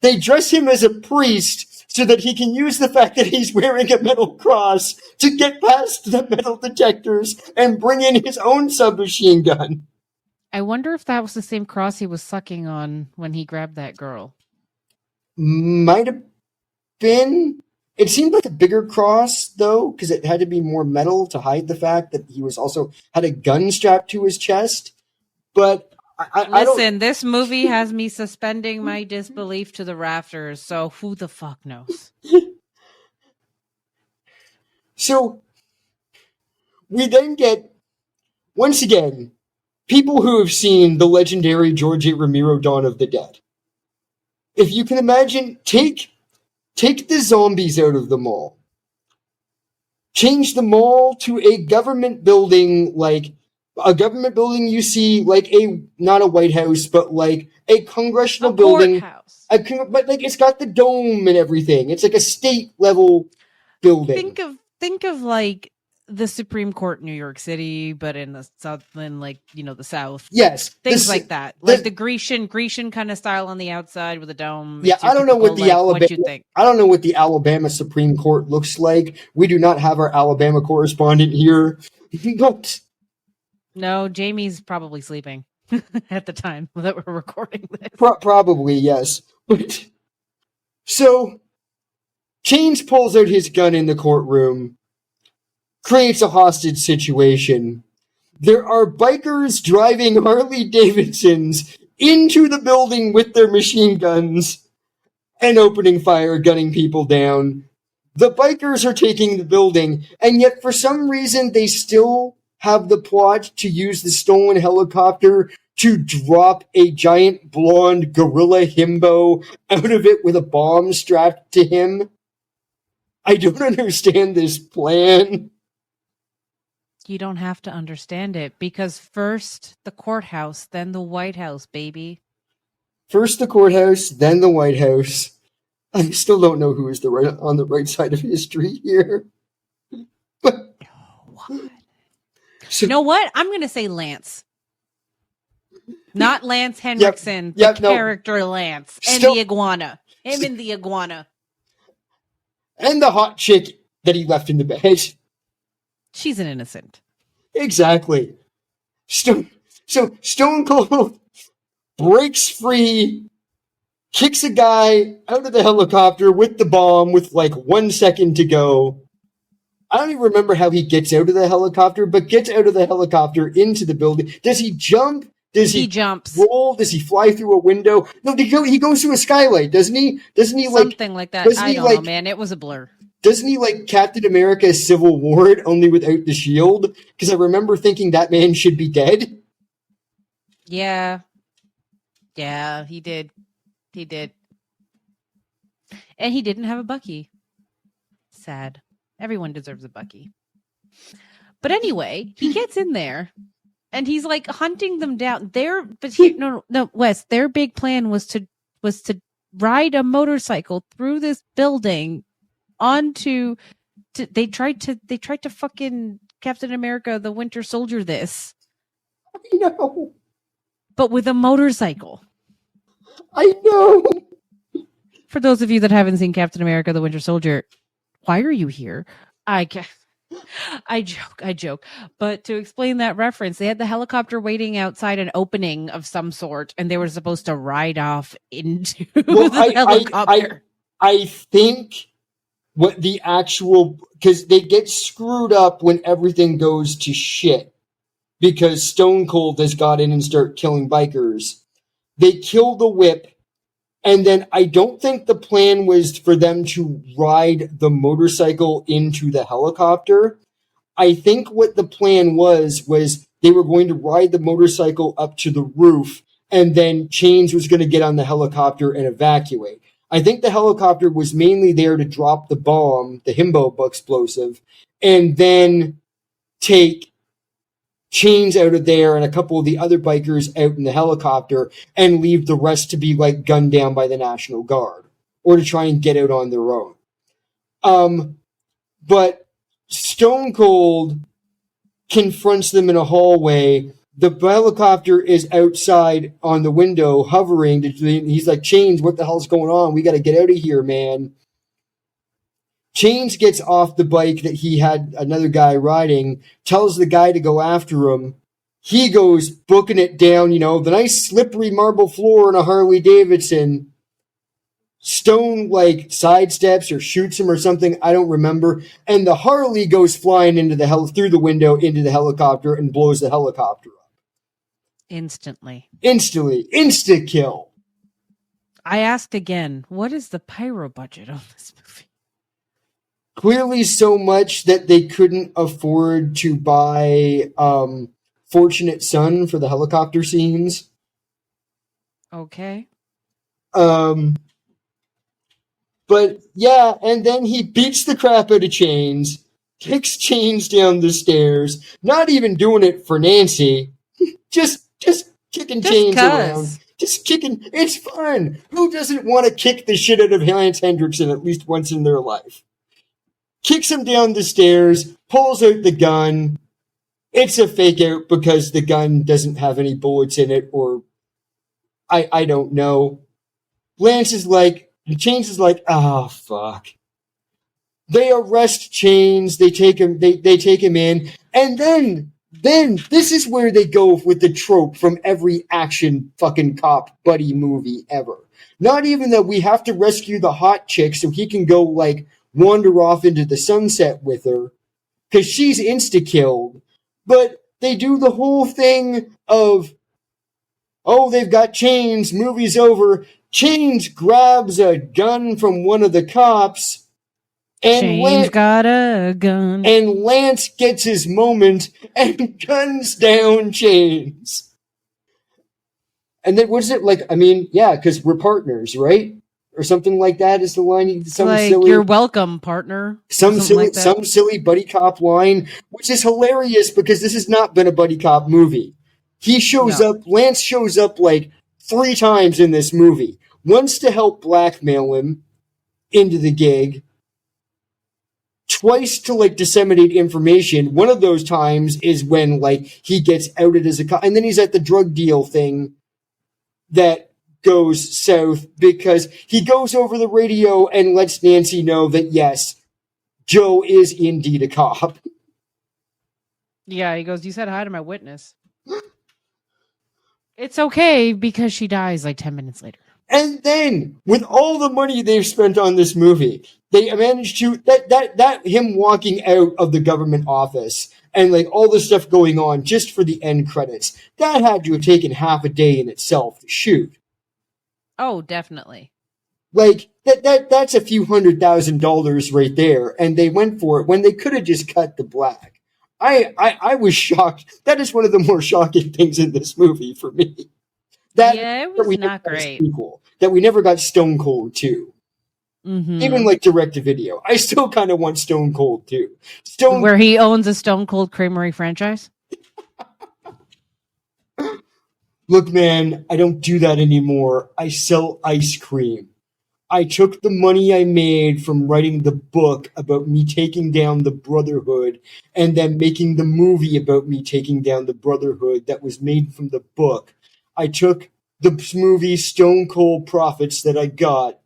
S2: They dress him as a priest so that he can use the fact that he's wearing a metal cross to get past the metal detectors and bring in his own submachine gun.
S3: I wonder if that was the same cross he was sucking on when he grabbed that girl.
S2: Might have been. It seemed like a bigger cross, though, because it had to be more metal to hide the fact that he was also had a gun strapped to his chest. But I
S3: Listen, this movie has me suspending my disbelief to the rafters, so who the fuck knows?
S2: So, we then get, once again, people who have seen the legendary George A. Romero Dawn of the Dead. If you can imagine, take the zombies out of the mall. Change the mall to a government building, like a government building you see, like not a White House, but like a congressional building.
S3: Courthouse.
S2: But like it's got the dome and everything. It's like a state level building.
S3: Think of like the Supreme Court in New York City, but in the South, in like, the South.
S2: Yes.
S3: Things like that. Like the Grecian kind of style on the outside with a dome.
S2: Yeah, I don't know what the Alabama.
S3: What you think.
S2: I don't know what the Alabama Supreme Court looks like. We do not have our Alabama correspondent here. But
S3: no, Jamie's probably sleeping at the time that we're recording this.
S2: Probably, yes. But so Chains pulls out his gun in the courtroom, creates a hostage situation. There are bikers driving Harley Davidsons into the building with their machine guns and opening fire, gunning people down. The bikers are taking the building, and yet for some reason they still have the plot to use the stolen helicopter to drop a giant blonde gorilla himbo out of it with a bomb strapped to him. I don't understand this plan.
S3: You don't have to understand it, because first the courthouse, then the White House, baby.
S2: First the courthouse, then the White House. I still don't know who is on the right side of history here. But,
S3: what? So, you know what? I'm going to say Lance. Not Lance Hendrickson, the character Lance. And the iguana. Him and the iguana.
S2: And the hot chick that he left in the bed.
S3: She's an innocent.
S2: Exactly. Stone Cold breaks free, kicks a guy out of the helicopter with the bomb with like 1 second to go. I don't even remember how he gets out of the helicopter, but gets out of the helicopter into the building. Does he jump? Does he
S3: jumps.
S2: Roll? Does he fly through a window? No, he goes through a skylight, doesn't he?
S3: Something like that. I don't know, man. It was a blur.
S2: Doesn't he like Captain America Civil War, only without the shield? Because I remember thinking that man should be dead.
S3: Yeah. Yeah, he did. He did. And he didn't have a Bucky. Sad. Everyone deserves a Bucky. But anyway, he gets in there and he's like hunting them down. Wes, their big plan was to ride a motorcycle through this building they tried to fucking Captain America the Winter Soldier this.
S2: I know.
S3: But with a motorcycle.
S2: I know.
S3: For those of you that haven't seen Captain America the Winter Soldier, why are you here? I joke. But to explain that reference, they had the helicopter waiting outside an opening of some sort, and they were supposed to ride off into the helicopter.
S2: I think what the actual, because they get screwed up when everything goes to shit because Stone Cold has got in and start killing bikers. They kill the whip, and then I don't think the plan was for them to ride the motorcycle into the helicopter. I think what the plan was they were going to ride the motorcycle up to the roof and then Chains was going to get on the helicopter and evacuate. I think the helicopter was mainly there to drop the bomb, the himbo explosive, and then take Chains out of there and a couple of the other bikers out in the helicopter and leave the rest to be like gunned down by the National Guard or to try and get out on their own. But Stone Cold confronts them in a hallway. The helicopter is outside on the window hovering. He's like, Chains, what the hell's going on? We got to get out of here, man. Chains gets off the bike that he had another guy riding, tells the guy to go after him. He goes booking it down, the nice slippery marble floor in a Harley Davidson. Stone sidesteps or shoots him or something, I don't remember. And the Harley goes flying through the window into the helicopter and blows the helicopter up.
S3: Instantly.
S2: Insta kill.
S3: I asked again, what is the pyro budget of this movie?
S2: Clearly so much that they couldn't afford to buy Fortunate Son for the helicopter scenes.
S3: Okay.
S2: But yeah, and then he beats the crap out of Chains, kicks Chains down the stairs, not even doing it for Nancy, just kicking Chains around. Just kicking. It's fun. Who doesn't want to kick the shit out of Lance Hendrickson at least once in their life? Kicks him down the stairs, pulls out the gun. It's a fake out because the gun doesn't have any bullets in it, or I don't know. Chains is like, oh fuck. They arrest Chains, they take him in, and then this is where they go with the trope from every action fucking cop buddy movie ever. Not even that we have to rescue the hot chick so he can go wander off into the sunset with her, because she's insta-killed. But they do the whole thing of, oh, they've got Chains, movie's over. Chains grabs a gun from one of the cops, and
S3: Chains got a gun.
S2: And Lance gets his moment and guns down Chains. And then what's it like? I mean, yeah, because we're partners, right? Or something like that is the line.
S3: You're welcome, partner.
S2: Some silly buddy cop line, which is hilarious because this has not been a buddy cop movie. He shows up, Lance shows up 3 times in this movie. Once to help blackmail him into the gig. Twice to disseminate information. One of those times is when he gets outed as a cop. And then he's at the drug deal thing that goes south because he goes over the radio and lets Nancy know that yes, Joe is indeed a cop.
S3: Yeah, he goes, you said hi to my witness. It's okay because she dies 10 minutes later.
S2: And then, with all the money they've spent on this movie, they managed to, that him walking out of the government office and all the stuff going on just for the end credits, that had to have taken half a day in itself to shoot.
S3: Oh, definitely.
S2: That's a few $100,000 right there, and they went for it when they could have just cut the black. I was shocked. That is one of the more shocking things in this movie for me.
S3: It was not great.
S2: That we never got Stone Cold 2.
S3: Mm-hmm.
S2: Even direct to video. I still kind of want Stone Cold 2.
S3: Where he owns a Stone Cold Creamery franchise?
S2: Look, man, I don't do that anymore. I sell ice cream. I took the money I made from writing the book about me taking down the Brotherhood and then making the movie about me taking down the Brotherhood that was made from the book. I took the movie Stone Cold profits that I got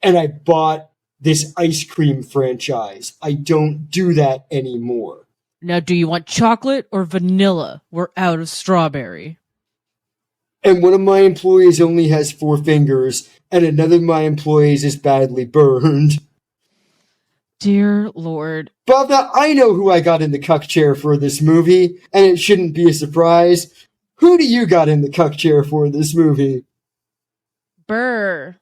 S2: and I bought this ice cream franchise. I don't do that anymore.
S3: Now, do you want chocolate or vanilla? We're out of strawberry.
S2: And one of my employees only has 4 fingers, and another of my employees is badly burned.
S3: Dear Lord.
S2: Bhavna, I know who I got in the cuck chair for this movie, and it shouldn't be a surprise. Who do you got in the cuck chair for this movie?
S3: Brr.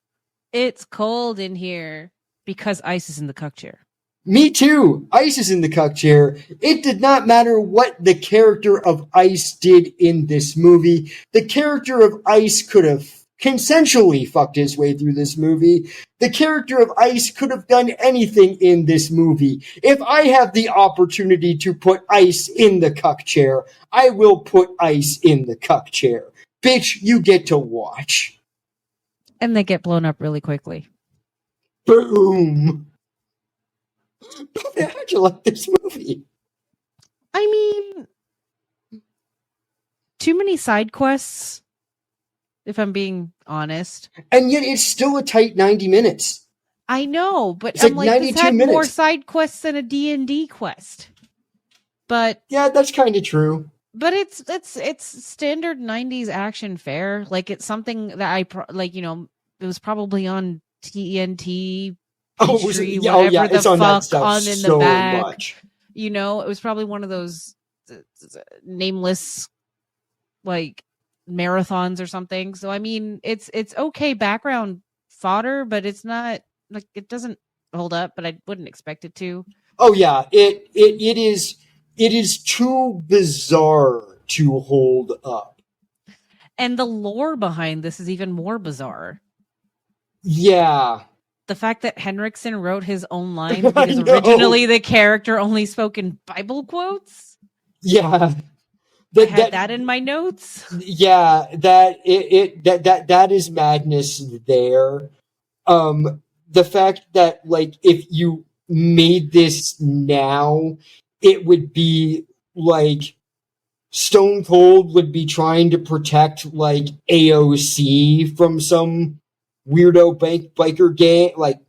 S3: It's cold in here because ice is in the cuck chair.
S2: Me too. Ice is in the cuck chair. It did not matter what the character of Ice did in this movie. The character of Ice could have consensually fucked his way through this movie. The character of Ice could have done anything in this movie. If I have the opportunity to put Ice in the cuck chair, I will put Ice in the cuck chair. Bitch, you get to watch.
S3: And they get blown up really quickly.
S2: Boom. How'd you like this movie?
S3: I mean, too many side quests, if I'm being honest.
S2: And yet it's still a tight 90 minutes.
S3: I know, but
S2: It's
S3: I'm
S2: like
S3: like,
S2: 92
S3: this had
S2: minutes.
S3: more side quests than a D&D quest. But
S2: yeah, that's kind of true.
S3: But it's standard 90s action fare. Like, it's something that it was probably on TNT.
S2: It's on that stuff
S3: in
S2: so
S3: the back.
S2: much.
S3: It was probably one of those nameless like marathons or something. So I mean, it's okay background fodder, but it's not like, it doesn't hold up, but I wouldn't expect it to.
S2: Oh yeah, it is too bizarre to hold up.
S3: And the lore behind this is even more bizarre.
S2: Yeah.
S3: The fact that Henriksen wrote his own line because originally the character only spoke in Bible quotes.
S2: Yeah.
S3: I had that in my notes.
S2: Yeah, that is madness there. The fact that, like, if you made this now, it would be like Stone Cold would be trying to protect like AOC from some weirdo biker gang, like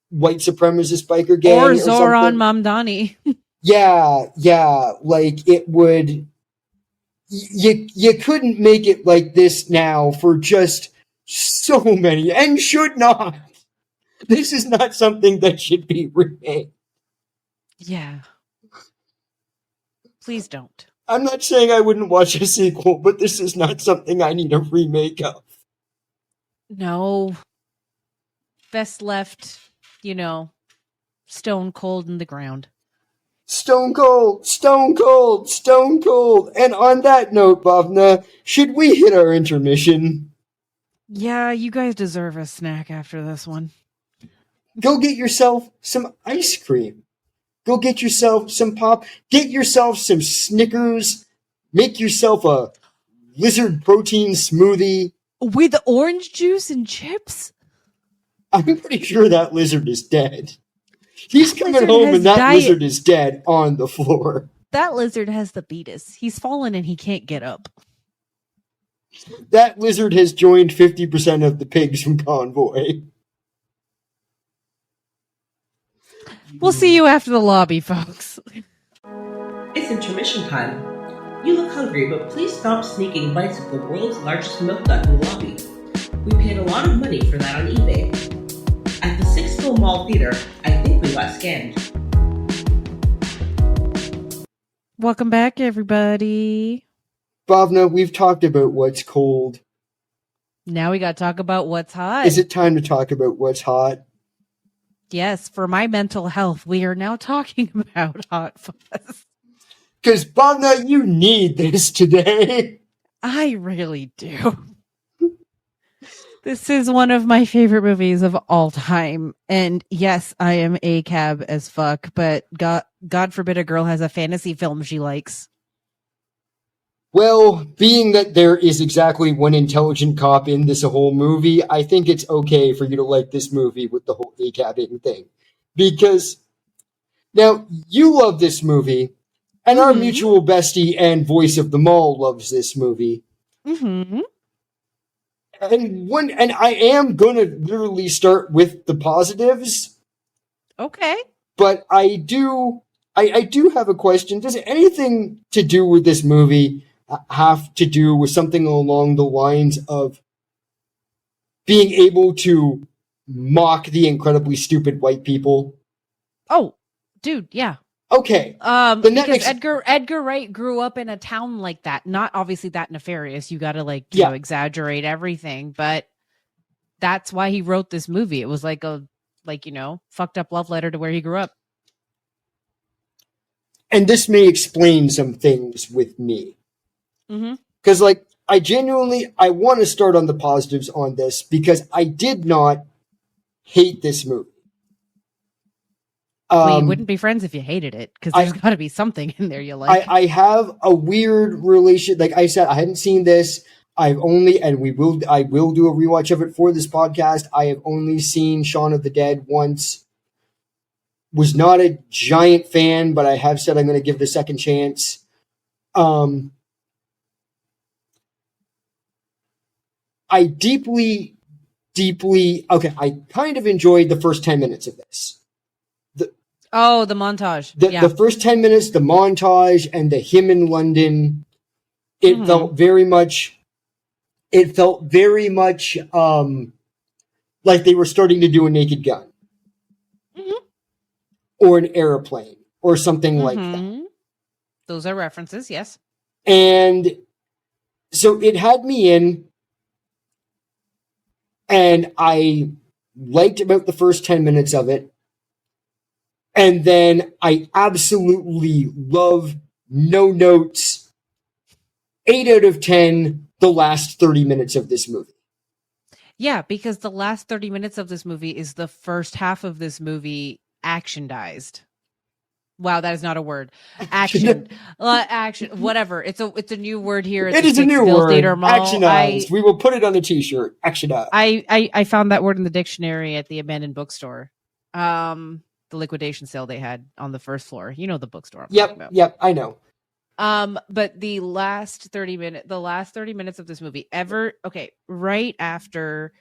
S2: white supremacist biker gang,
S3: or Zoran Mamdani.
S2: yeah, like it would. You couldn't make it like this now for just so many, and should not. This is not something that should be remade.
S3: Yeah. Please don't.
S2: I'm not saying I wouldn't watch a sequel, but this is not something I need a remake of.
S3: No. Best left, stone cold in the ground.
S2: Stone cold, stone cold, stone cold. And on that note, Bhavna, should we hit our intermission?
S3: Yeah, you guys deserve a snack after this one.
S2: Go get yourself some ice cream. Go get yourself some pop. Get yourself some Snickers. Make yourself a lizard protein smoothie.
S3: With orange juice and chips?
S2: I'm pretty sure that lizard is dead. He's coming home and that lizard is dead on the floor.
S3: That lizard has the beatus. He's fallen and he can't get up.
S2: That lizard has joined 50% of the pigs from Convoy.
S3: We'll see you after the lobby, folks.
S1: It's intermission time. You look hungry, but please stop sneaking bites of the world's largest milk duck in the lobby. We paid a lot of money for that on eBay. At the Sixville Mall Theater, I think we got scammed.
S3: Welcome back, everybody.
S2: Bhavna, we've talked about what's cold.
S3: Now we got to talk about what's hot.
S2: Is it time to talk about what's hot?
S3: Yes, for my mental health, we are now talking about Hot Fuzz.
S2: Because, Bhavna, you need this today.
S3: I really do. This is one of my favorite movies of all time. And yes, I am ACAB as fuck, but God forbid a girl has a fantasy film she likes.
S2: Well, being that there is exactly one intelligent cop in this whole movie, I think it's okay for you to like this movie with the whole ACABing thing. Because, now, you love this movie, and our mutual bestie and voice of the mall loves this movie.
S3: Mm-hmm.
S2: And I am going to literally start with the positives.
S3: Okay.
S2: But I do have a question. Does anything to do with this movie have to do with something along the lines of being able to mock the incredibly stupid white people?
S3: Oh, dude, yeah.
S2: Okay.
S3: Because Edgar Wright grew up in a town like that. Not obviously that nefarious. You got to exaggerate everything, but that's why he wrote this movie. It was like a like, fucked up love letter to where he grew up.
S2: And this may explain some things with me.
S3: Mm-hmm.
S2: Because, like, I want to start on the positives on this because I did not hate this movie.
S3: Well, you wouldn't be friends if you hated it, because there's got to be something in there you like.
S2: I have a weird relation. Like I said, I hadn't seen this. I will do a rewatch of it for this podcast. I have only seen Shaun of the Dead once. Was not a giant fan, but I have said I'm going to give it a second chance. I deeply, I kind of enjoyed the first 10 minutes of this.
S3: The montage.
S2: The first 10 minutes, the montage, and the him in London, it felt very much like they were starting to do a Naked Gun.
S3: Mm-hmm.
S2: Or an airplane, or something like that.
S3: Those are references, yes.
S2: And so it had me in, and I liked about the first 10 minutes of it. And then I absolutely love, no notes, 8 out of 10, the last 30 minutes of this movie.
S3: Yeah, because the last 30 minutes of this movie is the first half of this movie actionized. Wow, that is not a word. Action, whatever. It's a new word here.
S2: It is a new word. Actionized. We will put it on the t-shirt. Actionized.
S3: I found that word in the dictionary at the abandoned bookstore. The liquidation sale they had on the first floor. You know the bookstore.
S2: Yep, I know.
S3: But the last 30 minutes of this movie right after,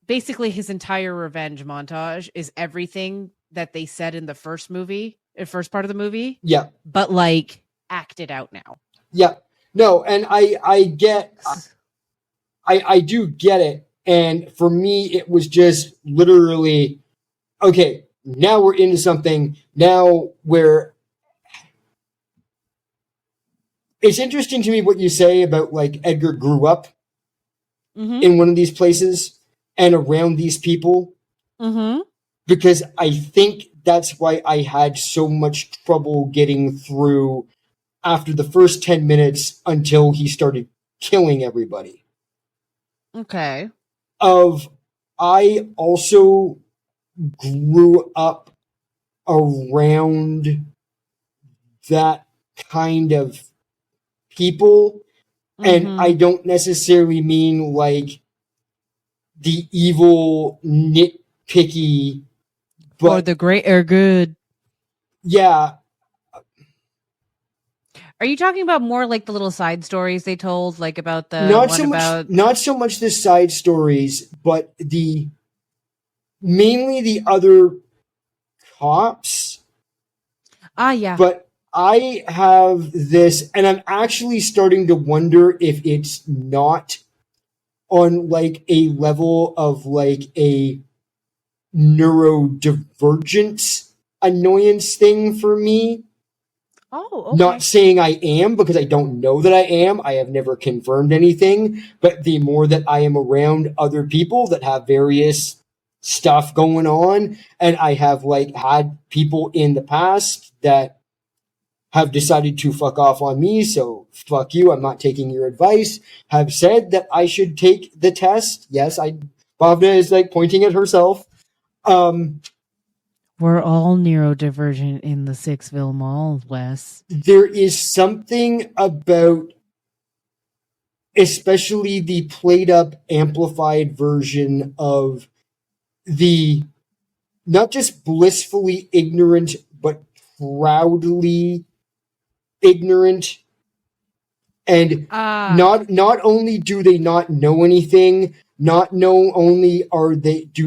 S3: basically his entire revenge montage is everything that they said in the first part of the movie.
S2: Yeah.
S3: But like acted out now.
S2: Yeah. No, and I do get it. And for me, it was just literally, okay, now we're into something now where it's interesting to me what you say about like Edgar grew up in one of these places and around these people.
S3: Mm-hmm.
S2: Because I think that's why I had so much trouble getting through after the first 10 minutes until he started killing everybody.
S3: Okay.
S2: I also grew up around that kind of people. And I don't necessarily mean like the evil, nitpicky, but
S3: or the great or good.
S2: Yeah.
S3: Are you talking about more like the little side stories they told, like about the
S2: not so much the side stories, but mainly the other cops.
S3: Yeah.
S2: But I have this, and I'm actually starting to wonder if it's not on like a level of like a neurodivergence annoyance thing for me.
S3: Oh, okay.
S2: Not saying I am, because I don't know that I am. I have never confirmed anything. But the more that I am around other people that have various stuff going on, and I have like had people in the past that have decided to fuck off on me, so fuck you, I'm not taking your advice, have said that I should take the test. Yes, Bhavna is like pointing at herself.
S3: We're all neurodivergent in the Sixville Mall, Wes.
S2: There is something about, especially the played up, amplified version of the not just blissfully ignorant, but proudly ignorant. And not only do they not know anything, do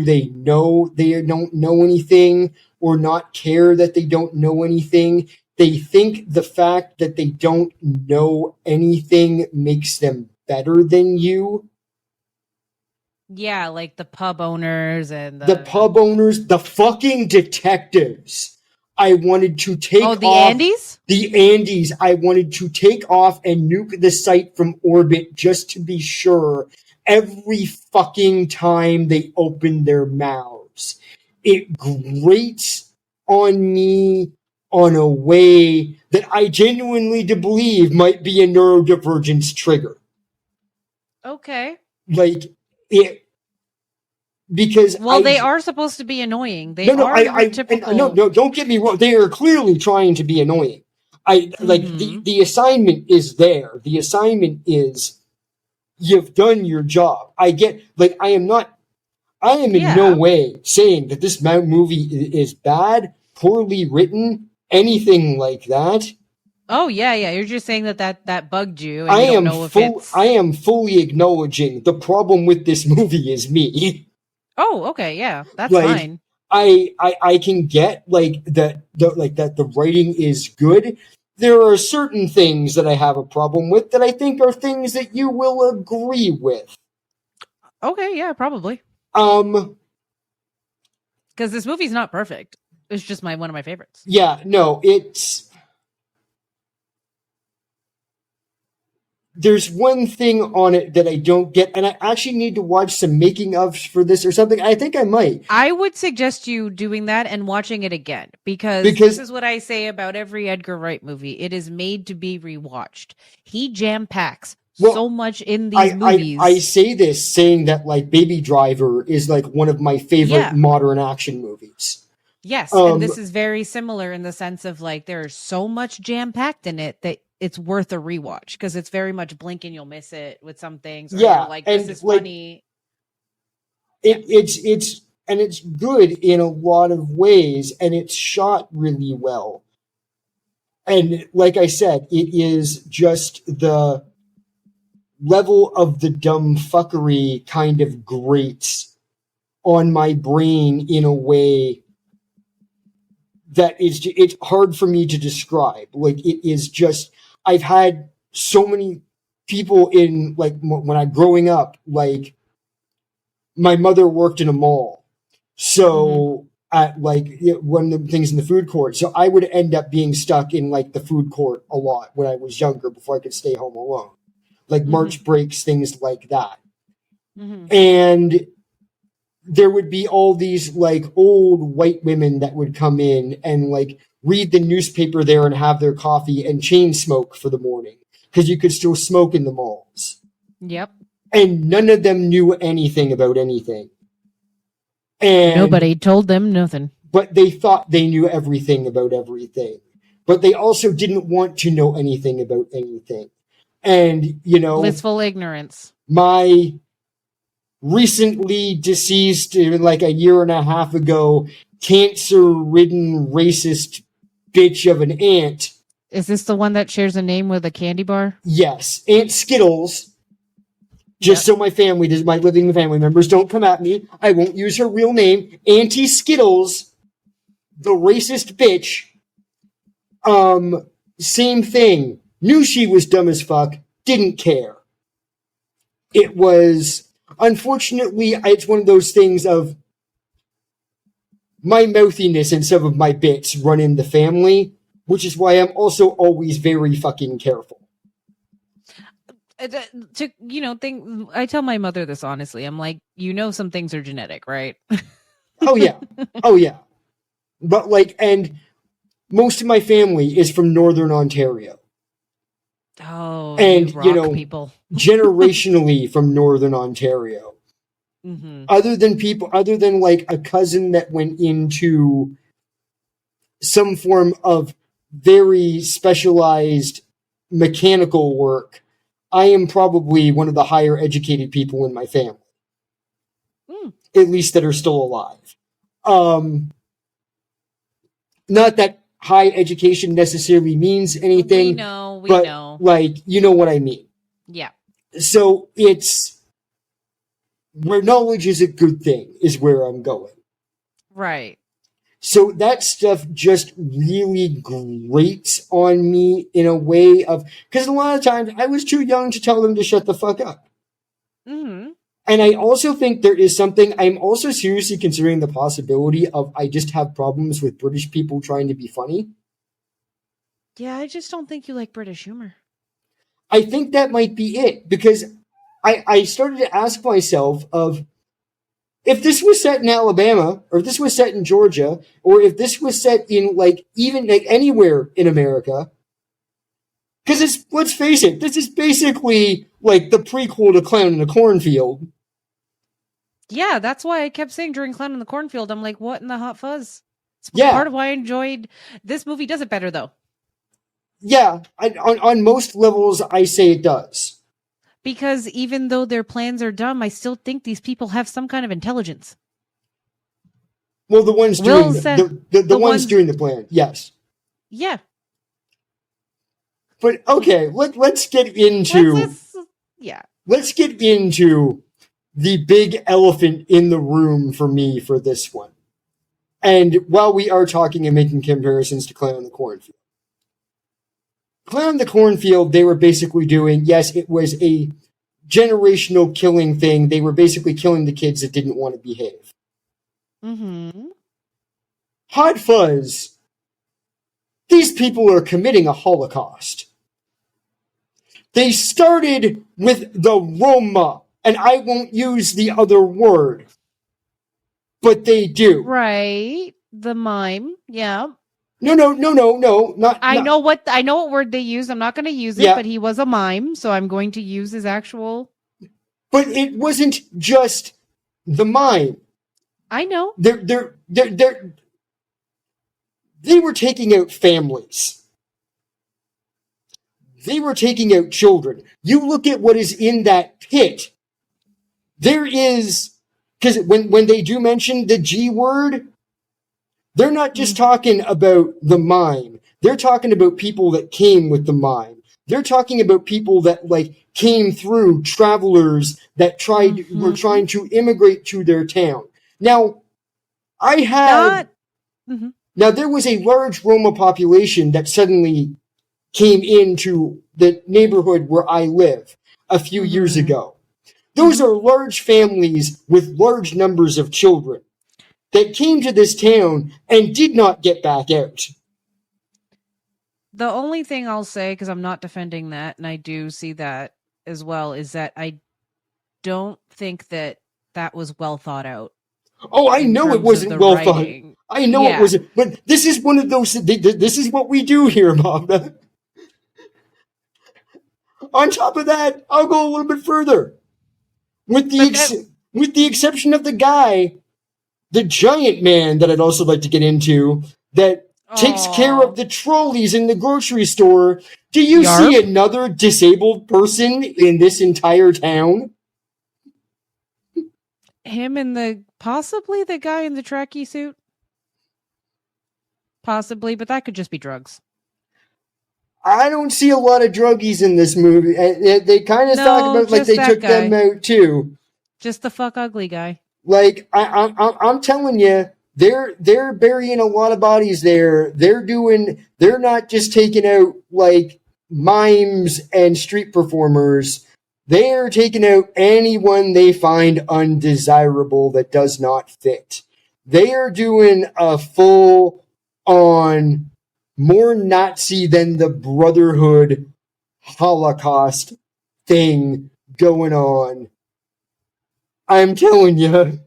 S2: they know they don't know anything, or not care that they don't know anything. They think the fact that they don't know anything makes them better than you.
S3: Yeah, like the pub owners and
S2: the pub owners, the fucking detectives. I wanted to take off.
S3: Andes?
S2: The Andes. I wanted to take off and nuke the site from orbit just to be sure. every fucking time they open their mouths. It grates on me on a way that I genuinely believe might be a neurodivergence trigger.
S3: Okay.
S2: Like, it... Because
S3: they are supposed to be annoying. They
S2: no,
S3: are your typical...
S2: No, don't get me wrong. They are clearly trying to be annoying. Like, the assignment is there. The assignment is, you've done your job. I get, like, I am in no way saying that this movie is bad, poorly written, anything like that.
S3: Oh, yeah. You're just saying that bugged you. And you don't know if it's...
S2: I am fully acknowledging the problem with this movie is me.
S3: Oh, okay, yeah, that's
S2: like,
S3: fine.
S2: I can get like that the writing is good. There are certain things that I have a problem with that I think are things that you will agree with.
S3: Okay, yeah, probably. Because this movie's not perfect. It's just one of my favorites.
S2: Yeah, no, it's... There's one thing on it that I don't get, and I actually need to watch some making ofs for this or something. I think I might.
S3: I would suggest you doing that and watching it again, because this is what I say about every Edgar Wright movie. It is made to be rewatched. He jam-packs so much in these movies.
S2: I say this saying that, like, Baby Driver is, like, one of my favorite modern action movies.
S3: Yes, and this is very similar in the sense of, like, there's so much jam-packed in it that it's worth a rewatch, because it's very much blink and you'll miss it with some things. Or
S2: yeah,
S3: like, this is funny.
S2: It's good in a lot of ways, and it's shot really well. And like I said, it is just the level of the dumb fuckery kind of grates on my brain in a way that it's hard for me to describe. Like, it is just... I've had so many people in, like, when I growing up, like, my mother worked in a mall. So at, like, one of the things in the food court. So I would end up being stuck in, like, the food court a lot when I was younger before I could stay home alone. Like March breaks, things like that. And there would be all these, like, old white women that would come in and, like, read the newspaper there and have their coffee and chain smoke for the morning, because you could still smoke in the malls.
S3: Yep.
S2: And none of them knew anything about anything. And
S3: nobody told them nothing.
S2: But they thought they knew everything about everything. But they also didn't want to know anything about anything. And, you know...
S3: blissful ignorance.
S2: My recently deceased, like a year and a half ago, cancer-ridden racist bitch of an aunt.
S3: Is this the one that shares a name with a candy bar?
S2: Yes. Aunt Skittles. Just so my living family members don't come at me. I won't use her real name. Auntie Skittles, the racist bitch. Same thing. Knew she was dumb as fuck. Didn't care. It was... Unfortunately, it's one of those things of... my mouthiness and some of my bits run in the family, which is why I'm also always very fucking careful.
S3: I tell my mother this honestly. I'm like, some things are genetic, right?
S2: Oh yeah. But, like, and most of my family is from Northern Ontario.
S3: Oh,
S2: and
S3: people
S2: generationally from Northern Ontario. Other than like a cousin that went into some form of very specialized mechanical work, I am probably one of the higher educated people in my family. At least that are still alive. Not that high education necessarily means anything.
S3: We know.
S2: Like, you know what I mean.
S3: Yeah.
S2: So it's where knowledge is a good thing is where I'm going.
S3: Right.
S2: So that stuff just really grates on me in a way of... because a lot of times I was too young to tell them to shut the fuck up. And I also think there is something... I'm also seriously considering the possibility of I just have problems with British people trying to be funny.
S3: Yeah, I just don't think you like British humor.
S2: I think that might be it, because I started to ask myself of, if this was set in Alabama, or if this was set in Georgia, or if this was set in, like, even, like, anywhere in America, because let's face it, this is basically, like, the prequel to Clown in the Cornfield.
S3: Yeah, that's why I kept saying during Clown in the Cornfield, I'm like, what in the hot fuzz? It's
S2: Yeah.
S3: part of why I enjoyed this movie. Does it better, though.
S2: Yeah, on most levels, I say it does.
S3: Because even though their plans are dumb, I still think these people have some kind of intelligence.
S2: Well, the ones doing the ones doing the plan, yes.
S3: Yeah.
S2: But okay, let's get into let's get into the big elephant in the room for me for this one. And while we are talking and making comparisons to Clown in the Cornfield. Clown in the Cornfield, they were basically doing, yes, it was a generational killing thing. They were basically killing the kids that didn't want to behave.
S3: Mm-hmm.
S2: Hot Fuzz, these people are committing a Holocaust. They started with the Roma, and I won't use the other word, but they do.
S3: Right. The mime, yeah.
S2: No, not.
S3: I know what word they use. I'm not going to use it, but he was a mime, so I'm going to use his actual.
S2: But it wasn't just the mime.
S3: I know.
S2: They were taking out families. They were taking out children. You look at what is in that pit. There is, because when they do mention the G word, they're not just talking about the mime. They're talking about people that came with the mime. They're talking about people that, like, came through, travelers that were trying to immigrate to their town. Now, now there was a large Roma population that suddenly came into the neighborhood where I live a few years ago. Those are large families with large numbers of children that came to this town and did not get back out.
S3: The only thing I'll say, because I'm not defending that, and I do see that as well, is that I don't think that was well thought out.
S2: Oh, I know it wasn't well thought. I know it wasn't, but this is one of those. This is what we do here, Bhavna. On top of that, I'll go a little bit further. With the exception of the guy, the giant man that I'd also like to get into, that takes care of the trolleys in the grocery store. Do you see another disabled person in this entire town?
S3: Him and possibly the guy in the tracky suit? Possibly, but that could just be drugs.
S2: I don't see a lot of druggies in this movie. They kind of talk about like they took them out too.
S3: Just the fuck ugly guy.
S2: Like I'm telling you, they're burying a lot of bodies there. They're not just taking out like mimes and street performers. They are taking out anyone they find undesirable that does not fit. They are doing a full on more Nazi than the Brotherhood Holocaust thing going on. I'm telling you.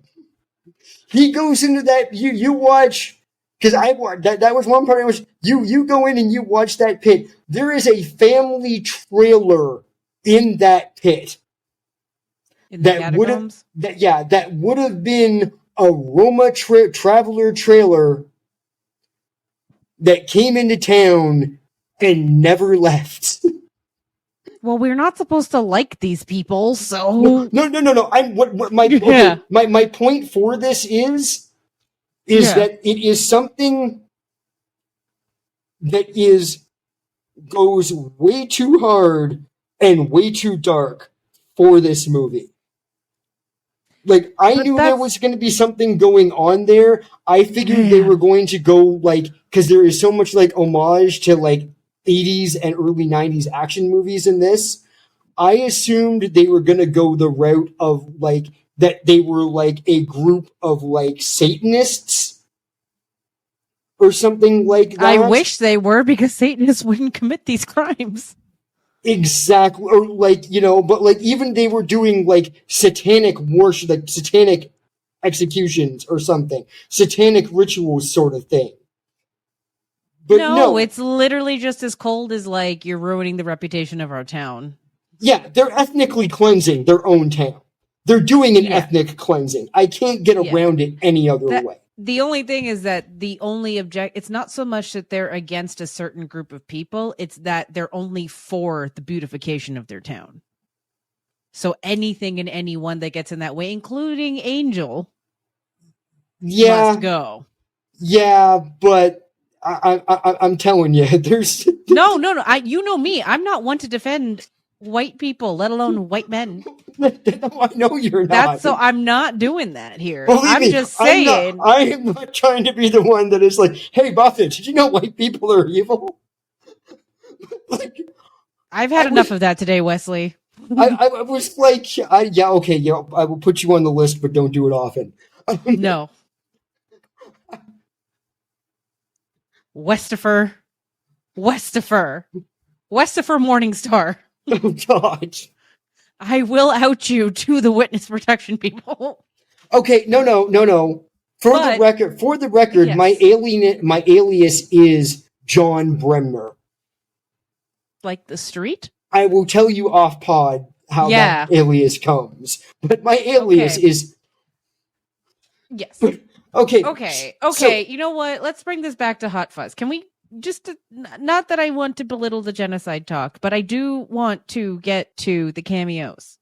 S2: He goes into that, you watch, because that was one part I was, you go in and you watch that pit. There is a family trailer in that pit.
S3: In the catacombs?
S2: That would have been a Roma traveler trailer that came into town and never left.
S3: Well, we're not supposed to like these people, so
S2: no. My point for this is that it is something that goes way too hard and way too dark for this movie. Like, I knew there was going to be something going on there. I figured they were going to go, like, because there is so much, like, homage to, like, 80s and early 90s action movies in this. I assumed they were going to go the route of, like, that they were, like, a group of, like, Satanists or something like that.
S3: I wish they were, because Satanists wouldn't commit these crimes.
S2: Exactly. Or like, but like even they were doing like satanic worship, like satanic executions or something, satanic rituals sort of thing. But
S3: No,
S2: no,
S3: it's literally just as cold as like you're ruining the reputation of our town.
S2: yeah, they're ethnically cleansing their own town. They're doing an ethnic cleansing. I can't get around it any other way.
S3: The only thing is that it's not so much that they're against a certain group of people, it's that they're only for the beautification of their town. So anything and anyone that gets in that way, including Angel, must go.
S2: Yeah, but I'm telling you, there's
S3: no. You know me. I'm not one to defend white people, let alone white men.
S2: I know you're not.
S3: So I'm not doing that here.
S2: Believe me,
S3: just saying.
S2: I am not trying to be the one that is like, hey, Buffett, did you know white people are evil?
S3: Like, I've had enough of that today, Wesley.
S2: I was like, I will put you on the list, but don't do it often.
S3: No. Westifer Morningstar.
S2: Oh, God.
S3: I will out you to the witness protection people.
S2: Okay, no. For the record, yes. my alias is John Bremner.
S3: Like the street?
S2: I will tell you off pod how that alias comes. But my alias is...
S3: Yes.
S2: But,
S3: Okay. So, you know what? Let's bring this back to Hot Fuzz. Can we not that I want to belittle the genocide talk, but I do want to get to the cameos.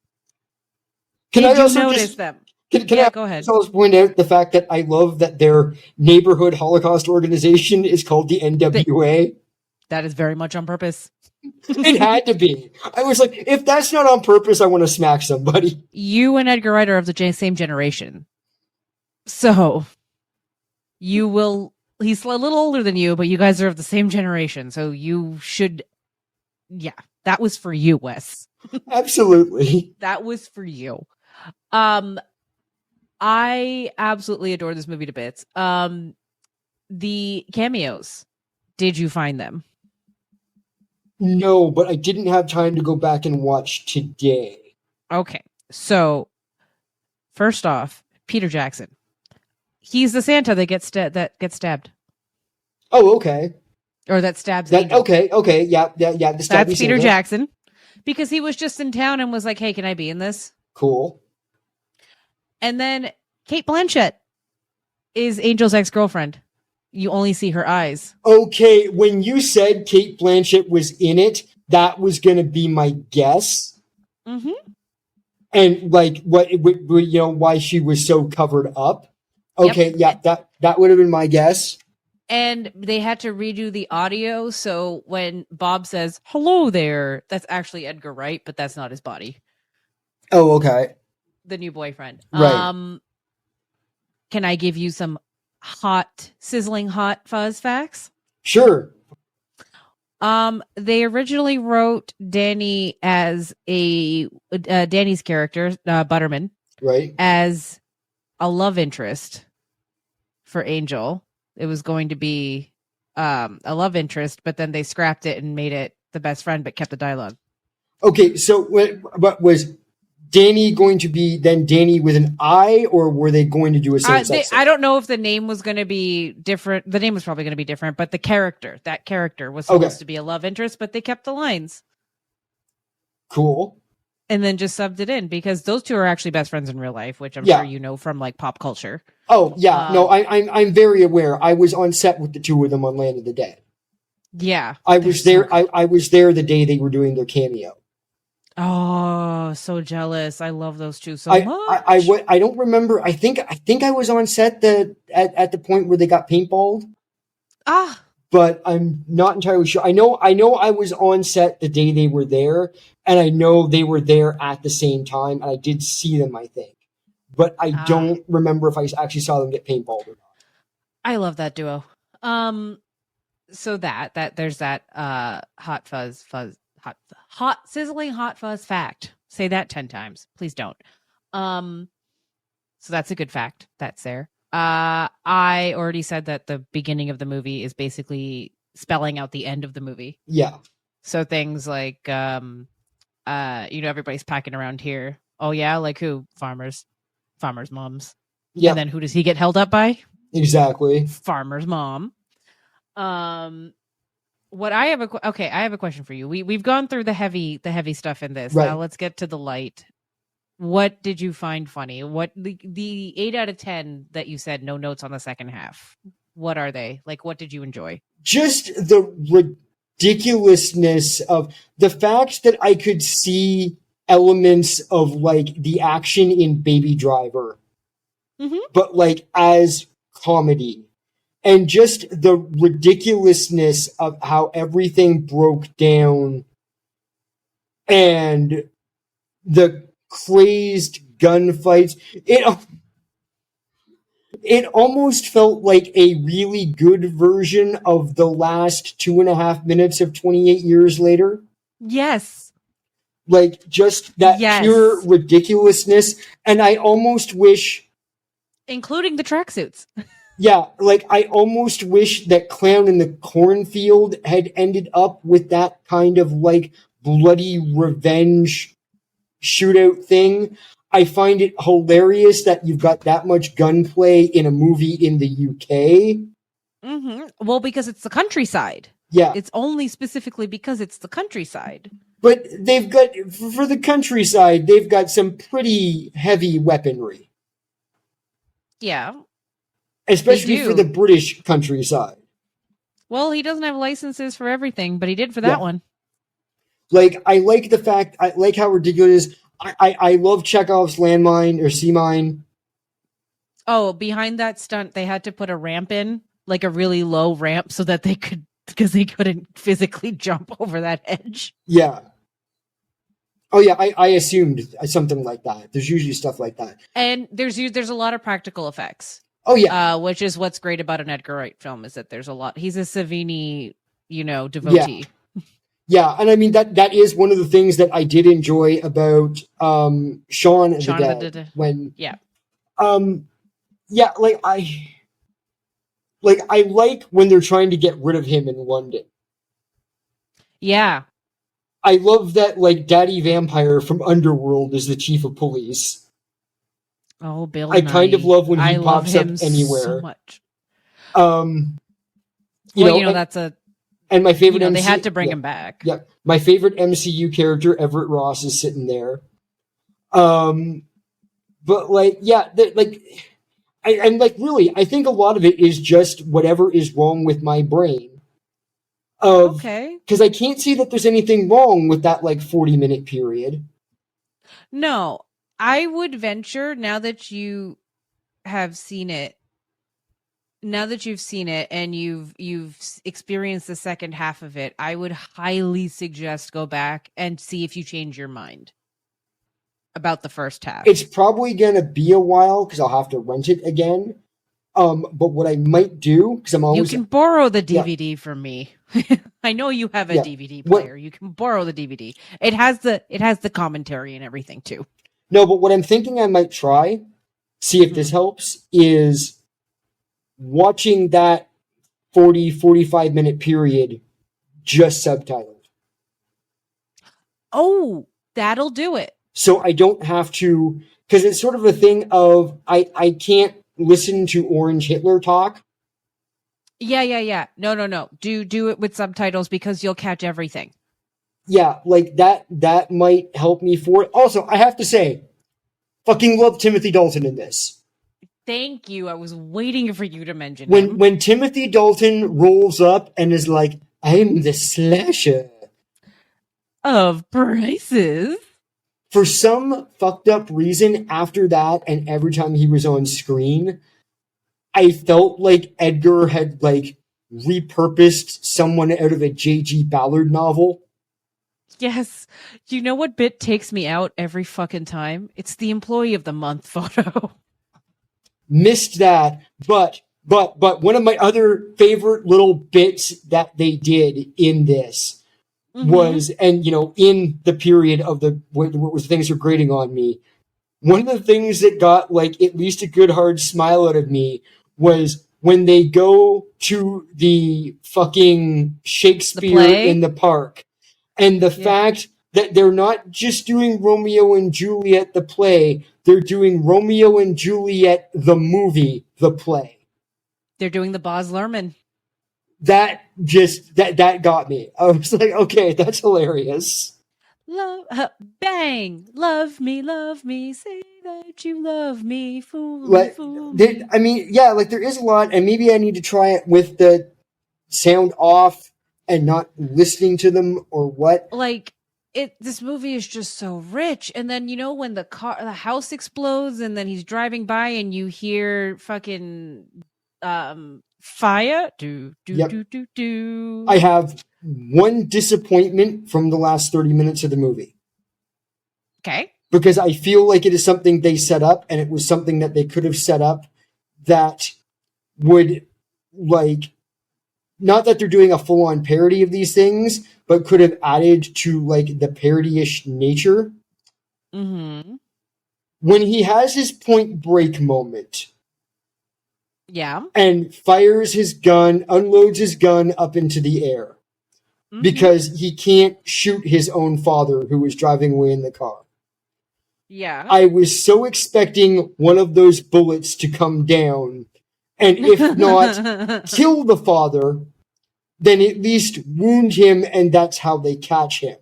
S3: Did you notice them?
S2: Can I
S3: go ahead.
S2: Also point out the fact that I love that their neighborhood Holocaust organization is called the NWA?
S3: That is very much on purpose.
S2: It had to be. I was like, if that's not on purpose, I want to smack somebody.
S3: You and Edgar Wright are of the same generation. So, he's a little older than you, but you guys are of the same generation. So you should, that was for you, Wes.
S2: Absolutely.
S3: That was for you. I absolutely adore this movie to bits. The cameos, did you find them?
S2: No, but I didn't have time to go back and watch today.
S3: Okay. So, first off, Peter Jackson. He's the Santa that gets stabbed.
S2: Oh, okay.
S3: Or that stabs
S2: Angel. Okay. Yeah.
S3: That's Peter Santa. Jackson. Because he was just in town and was like, hey, can I be in this?
S2: Cool.
S3: And then Cate Blanchett is Angel's ex-girlfriend. You only see her eyes.
S2: Okay, when you said Cate Blanchett was in it, that was going to be my guess.
S3: Mm-hmm.
S2: And like why she was so covered up. Okay, yep. that would have been my guess.
S3: And they had to redo the audio, so when Bob says, hello there, that's actually Edgar Wright, but that's not his body.
S2: Oh, okay.
S3: The new boyfriend.
S2: Right.
S3: Can I give you some sizzling hot fuzz facts?
S2: Sure.
S3: They originally wrote Danny as Danny's character, Butterman,
S2: right,
S3: as a love interest for Angel. It was going to be a love interest, but then they scrapped it and made it the best friend, but kept the dialogue. Okay, so but was Danny going to be then Danny with an I, or were they going to do a same-sex? I don't know if the name was going to be different. The name was probably going to be different, but that character was supposed to be a love interest, but they kept the lines.
S2: Cool.
S3: And then just subbed it in because those two are actually best friends in real life, which I'm sure you know from like pop culture.
S2: Oh yeah, no, I'm very aware. I was on set with the two of them on Land of the Dead.
S3: Yeah,
S2: I was there. I was there the day they were doing their cameo.
S3: Oh, so jealous! I love those two so
S2: much. I don't remember. I think I was on set at the point where they got paintballed. But I'm not entirely sure. I know I was on set the day they were there, and I know they were there at the same time, and I did see them, I think. But I don't remember if I actually saw them get paintballed or not.
S3: I love that duo. So that there's that hot sizzling hot fuzz fact. Say that 10 times. Please don't. So that's a good fact. That's there. I already said that the beginning of the movie is basically spelling out the end of the movie.
S2: Yeah.
S3: So things like, everybody's packing around here. Oh yeah, like who? Farmers' moms.
S2: Yeah,
S3: And then who does he get held up by?
S2: exactly.
S3: Farmer's mom. What I have I have a question for you. We've gone through the heavy stuff in this.
S2: Right.
S3: Now let's get to the light. What did you find funny? What the 8 out of 10 that you said no notes on the second half? What are they? Like, what did you enjoy?
S2: Just the ridiculousness of the fact that I could see elements of like the action in Baby Driver, but like as comedy, and just the ridiculousness of how everything broke down and the crazed gunfights. It almost felt like a really good version of the last 2.5 minutes of 28 Years Later.
S3: Yes.
S2: Like, just that pure ridiculousness. And I almost wish...
S3: Including the tracksuits.
S2: Yeah, like, I almost wish that Clown in the Cornfield had ended up with that kind of, like, bloody revenge shootout thing. I find it hilarious that you've got that much gunplay in a movie in the UK.
S3: Well, because it's the countryside.
S2: Yeah.
S3: It's only specifically because it's the countryside.
S2: But they've got, for the countryside, they've got some pretty heavy weaponry.
S3: Yeah.
S2: Especially for the British countryside.
S3: Well, he doesn't have licenses for everything, but he did for that one.
S2: Like, I like the fact, I like how ridiculous it is. I love Chekhov's landmine or sea mine.
S3: Oh, behind that stunt, they had to put a ramp in, like a really low ramp, so that they could, because they couldn't physically jump over that edge.
S2: Yeah. Oh yeah, I assumed something like that. There's usually stuff like that.
S3: And there's a lot of practical effects.
S2: Oh yeah.
S3: Which is what's great about an Edgar Wright film, is that there's a lot. He's a Savini, devotee.
S2: Yeah, and I mean that is one of the things that I did enjoy about Shaun of the Dead. I like when they're trying to get rid of him in London.
S3: Yeah.
S2: I love that, like, Daddy Vampire from Underworld is the chief of police.
S3: Oh, Bill
S2: I kind of love when he pops up anywhere.
S3: So much.
S2: That's
S3: a...
S2: And my favorite
S3: they had to bring him back.
S2: Yeah. My favorite MCU character, Everett Ross, is sitting there. But I think a lot of it is just whatever is wrong with my brain. Because I can't see that there's anything wrong with that, 40-minute period.
S3: No, I would venture, now that you have seen it, and you've experienced the second half of it, I would highly suggest go back and see if you change your mind about the first half.
S2: It's probably going to be a while because I'll have to rent it again. But what I might do, because I'm always...
S3: You can borrow the DVD from me. I know you have a DVD player. You can borrow the DVD. It has the commentary and everything too.
S2: No, but what I'm thinking I might try, see if this helps, is watching that 45 minute period just subtitled.
S3: Oh, that'll do it.
S2: So I don't have to, because it's sort of a thing of I can't listen to Orange Hitler talk.
S3: Yeah. No. Do it with subtitles because you'll catch everything.
S2: Yeah, that might help me for it. Also, I have to say, fucking love Timothy Dalton in this.
S3: Thank you. I was waiting for you to mention him.
S2: When Timothy Dalton rolls up and is like, I'm the slasher
S3: of prices.
S2: For some fucked up reason, after that, and every time he was on screen, I felt like Edgar had, repurposed someone out of a J.G. Ballard novel.
S3: Yes. You know what bit takes me out every fucking time? It's the Employee of the Month photo. Missed
S2: that, but one of my other favorite little bits that they did in this was, and in the period of what was things are grating on me, one of the things that got at least a good hard smile out of me was when they go to the fucking Shakespeare in the park, And the fact that they're not just doing Romeo and Juliet the play, they're doing Romeo and Juliet the movie, the play.
S3: They're doing the Baz Luhrmann.
S2: That got me. I was like, okay, that's hilarious.
S3: Bang! Love me, say that you love me, fool me.
S2: I mean, yeah, like there is a lot, and maybe I need to try it with the sound off and not listening to them or what.
S3: Like, this movie is just so rich. And then, when the house explodes and then he's driving by and you hear fucking fire. Do.
S2: I have one disappointment from the last 30 minutes of the movie.
S3: Okay.
S2: Because I feel like it is something they set up, and it was something that they could have set up that would, like, not that they're doing a full-on parody of these things, but could have added to, like, the parody-ish nature.
S3: Mm-hmm.
S2: When he has his Point Break moment.
S3: Yeah.
S2: And fires his gun, unloads his gun up into the air. Mm-hmm. Because he can't shoot his own father who was driving away in the car.
S3: Yeah.
S2: I was so expecting one of those bullets to come down, and if not kill the father, then at least wound him, and that's how they catch him.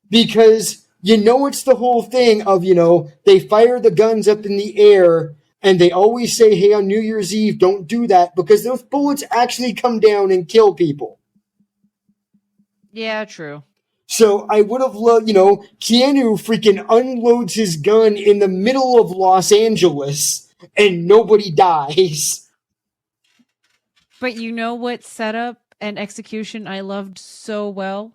S2: Because, it's the whole thing of, they fire the guns up in the air, and they always say, hey, on New Year's Eve, don't do that, because those bullets actually come down and kill people.
S3: Yeah, true.
S2: So I would have loved, Keanu freaking unloads his gun in the middle of Los Angeles and nobody dies.
S3: But you know what setup and execution I loved so well?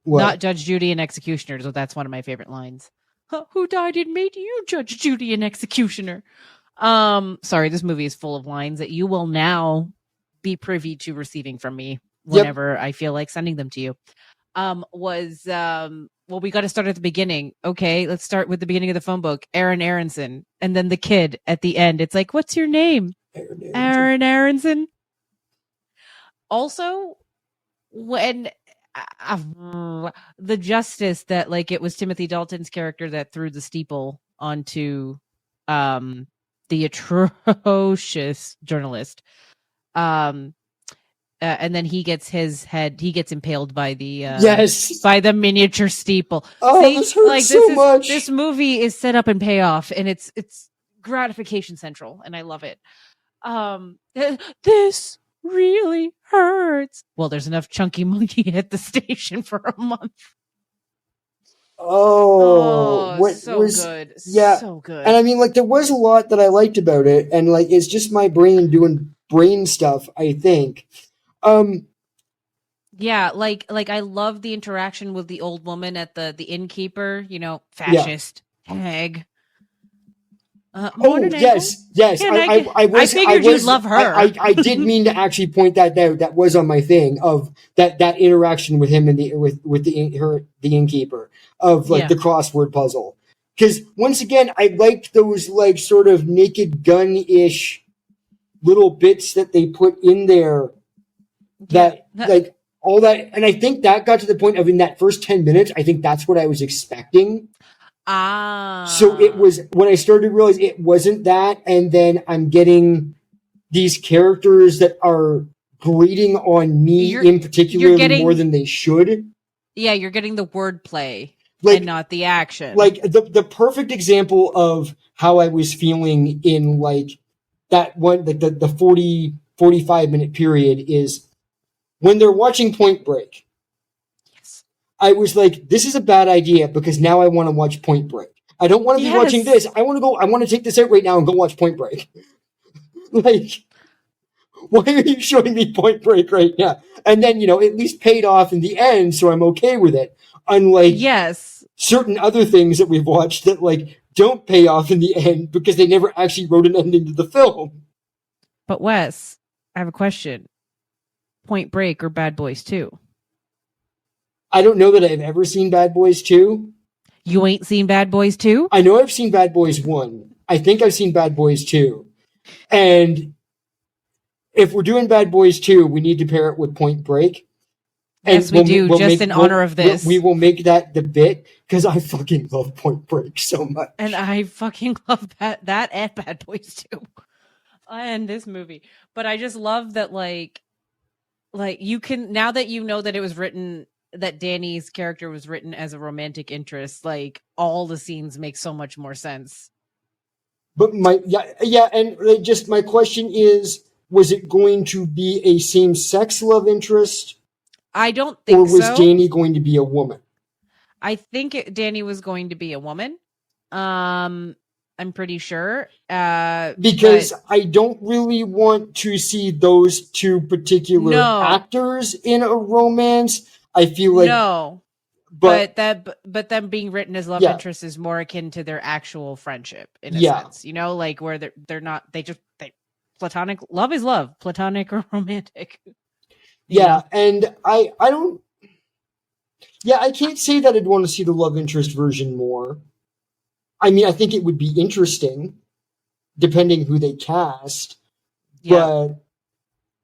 S2: What?
S3: Not Judge Judy and Executioner, so that's one of my favorite lines. Who died and made you Judge Judy and Executioner? Sorry, this movie is full of lines that you will now be privy to receiving from me whenever I feel like sending them to you. We got to start at the beginning. Okay, let's start with the beginning of the phone book. Aaron Aronson, and then the kid at the end. It's like, what's your name? Aaron Aronson. Also, when the justice that, like, it was Timothy Dalton's character that threw the steeple onto the atrocious journalist. And then he gets he gets impaled by the by the miniature steeple.
S2: Oh, this hurts so much.
S3: This movie is set up and payoff, and it's gratification central, and I love it. This really hurts. Well, there's enough Chunky Monkey at the station for a month.
S2: What
S3: so
S2: was
S3: good?
S2: Yeah,
S3: so good.
S2: And I mean, like, there was a lot that I liked about it, and like, it's just my brain doing brain stuff, I think.
S3: Yeah, like I love the interaction with the old woman at the innkeeper, fascist hag.
S2: Yes.
S3: I figured you'd love her.
S2: I did mean to actually point that out. That was on my thing of that interaction with him and the innkeeper of like the crossword puzzle. Because once again, I liked those like sort of Naked Gun-ish little bits that they put in there. That like all that, and I think that got to the point of in that first 10 minutes, I think that's what I was expecting. So it was when I started to realize it wasn't that, and then I'm getting these characters that are grating on me in particular more than they should.
S3: Yeah, you're getting the wordplay and not the action.
S2: Like the perfect example of how I was feeling in like that one, like the 45-minute period is when they're watching Point Break. Yes. I was like, this is a bad idea because now I want to watch Point Break. I don't want to be watching this. I want to take this out right now and go watch Point Break. Like, why are you showing me Point Break right now? And then, at least paid off in the end, so I'm okay with it. Unlike certain other things that we've watched that, like, don't pay off in the end because they never actually wrote an ending to the film.
S3: But Wes, I have a question. Point Break or Bad Boys 2?
S2: I don't know that I've ever seen Bad Boys 2.
S3: You ain't seen Bad Boys 2?
S2: I know I've seen Bad Boys 1. I think I've seen Bad Boys 2. And if we're doing Bad Boys 2, we need to pair it with Point Break.
S3: Yes, we do, just in honor of this.
S2: We will make that the bit, because I fucking love Point Break so much.
S3: And I fucking love that and Bad Boys too. And this movie. But I just love that, like you can, now that you know that it was written, that Danny's character was written as a romantic interest, like all the scenes make so much more sense.
S2: But my question is, was it going to be a same-sex love interest?
S3: I don't think so.
S2: Or was Danny going to be a woman?
S3: I think Danny was going to be a woman. I'm pretty sure.
S2: Because I don't really want to see those two particular actors in a romance. I feel like but them being written as love interests is more akin to their actual friendship in a sense. You know, like where they're not, they platonic. Love is love, platonic or romantic. Yeah, and I don't. Yeah, I can't say that I'd want to see the love interest version more. I mean, I think it would be interesting, depending who they cast. Yeah.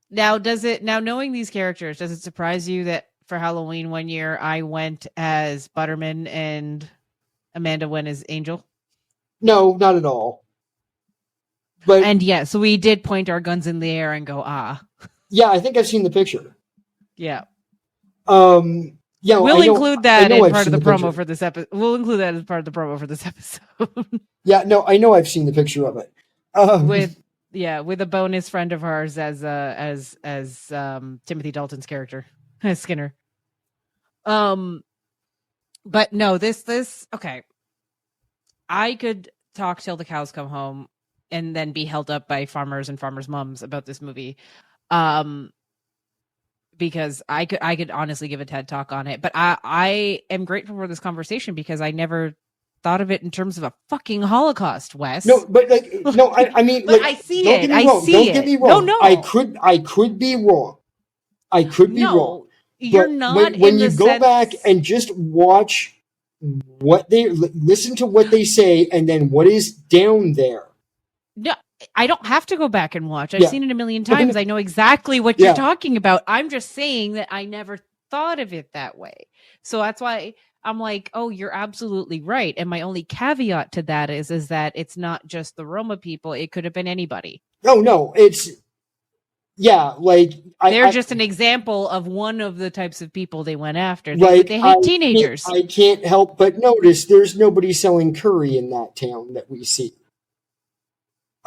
S2: But
S3: now knowing these characters, does it surprise you that for Halloween one year I went as Butterman and Amanda went as Angel?
S2: No, not at all. But
S3: so we did point our guns in the air and go, ah.
S2: Yeah, I think I've seen the picture.
S3: Yeah.
S2: Yeah,
S3: we'll include that as part of the promo for this episode. We'll include that as part of the promo for this episode.
S2: Yeah, no, I know I've seen the picture of it.
S3: With a bonus friend of ours as Timothy Dalton's character, as Skinner. But no, this okay. I could talk till the cows come home and then be held up by farmers and farmers' moms about this movie. Because I could honestly give a TED talk on it, but I am grateful for this conversation because I never thought of it in terms of a fucking Holocaust, Wes.
S2: No, but I mean,
S3: like, I see it. Don't
S2: get me wrong. No. I could be wrong. I could be wrong.
S3: You're not.
S2: When you go back and just watch what they listen to what they say, and then what is down there.
S3: No, I don't have to go back and watch. I've seen it a million times. I know exactly what you're talking about. I'm just saying that I never thought of it that way. So that's why I'm like, oh, you're absolutely right. And my only caveat to that is that it's not just the Roma people. It could have been anybody.
S2: No, it's like
S3: they're just an example of one of the types of people they went after. They hate teenagers.
S2: I can't help but notice there's nobody selling curry in that town that we see.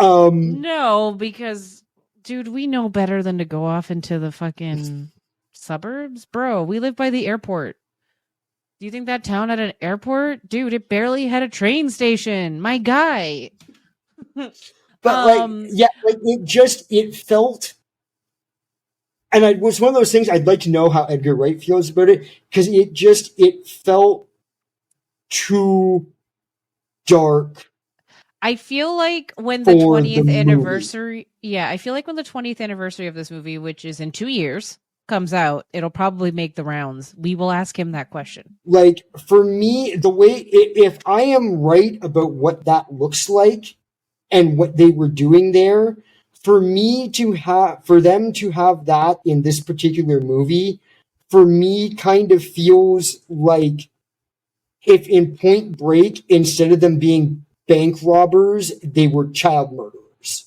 S3: No, because dude, we know better than to go off into the fucking suburbs, bro. We live by the airport. Do you think that town had an airport? Dude, it barely had a train station. My guy.
S2: But it felt, and it was one of those things I'd like to know how Edgar Wright feels about it, because it felt too dark.
S3: I feel like when the 20th anniversary, I feel like when the 20th anniversary of this movie, which is in 2 years, comes out, it'll probably make the rounds. We will ask him that question.
S2: Like, for me, the way, if I am right about what that looks like and what they were doing there, for them to have that in this particular movie, for me, kind of feels like if in Point Break, instead of them being bank robbers, they were child murderers.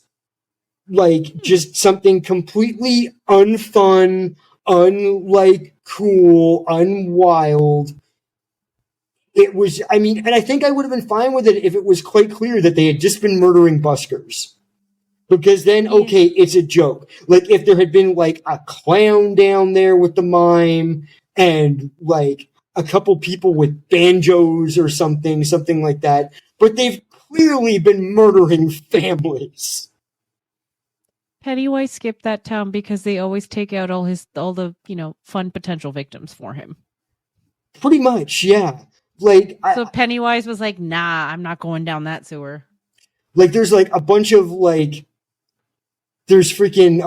S2: Like, just something completely unfun, cool, unwild. It was, and I think I would have been fine with it if it was quite clear that they had just been murdering buskers. Because then, okay, it's a joke. Like, if there had been, like, a clown down there with the mime, and, like, a couple people with banjos or something like that. But they've clearly been murdering families.
S3: Pennywise skipped that town because they always take out all the fun potential victims for him.
S2: Pretty much, yeah. Like,
S3: so Pennywise was like, "Nah, I'm not going down that sewer."
S2: Like, there's like a bunch of there's freaking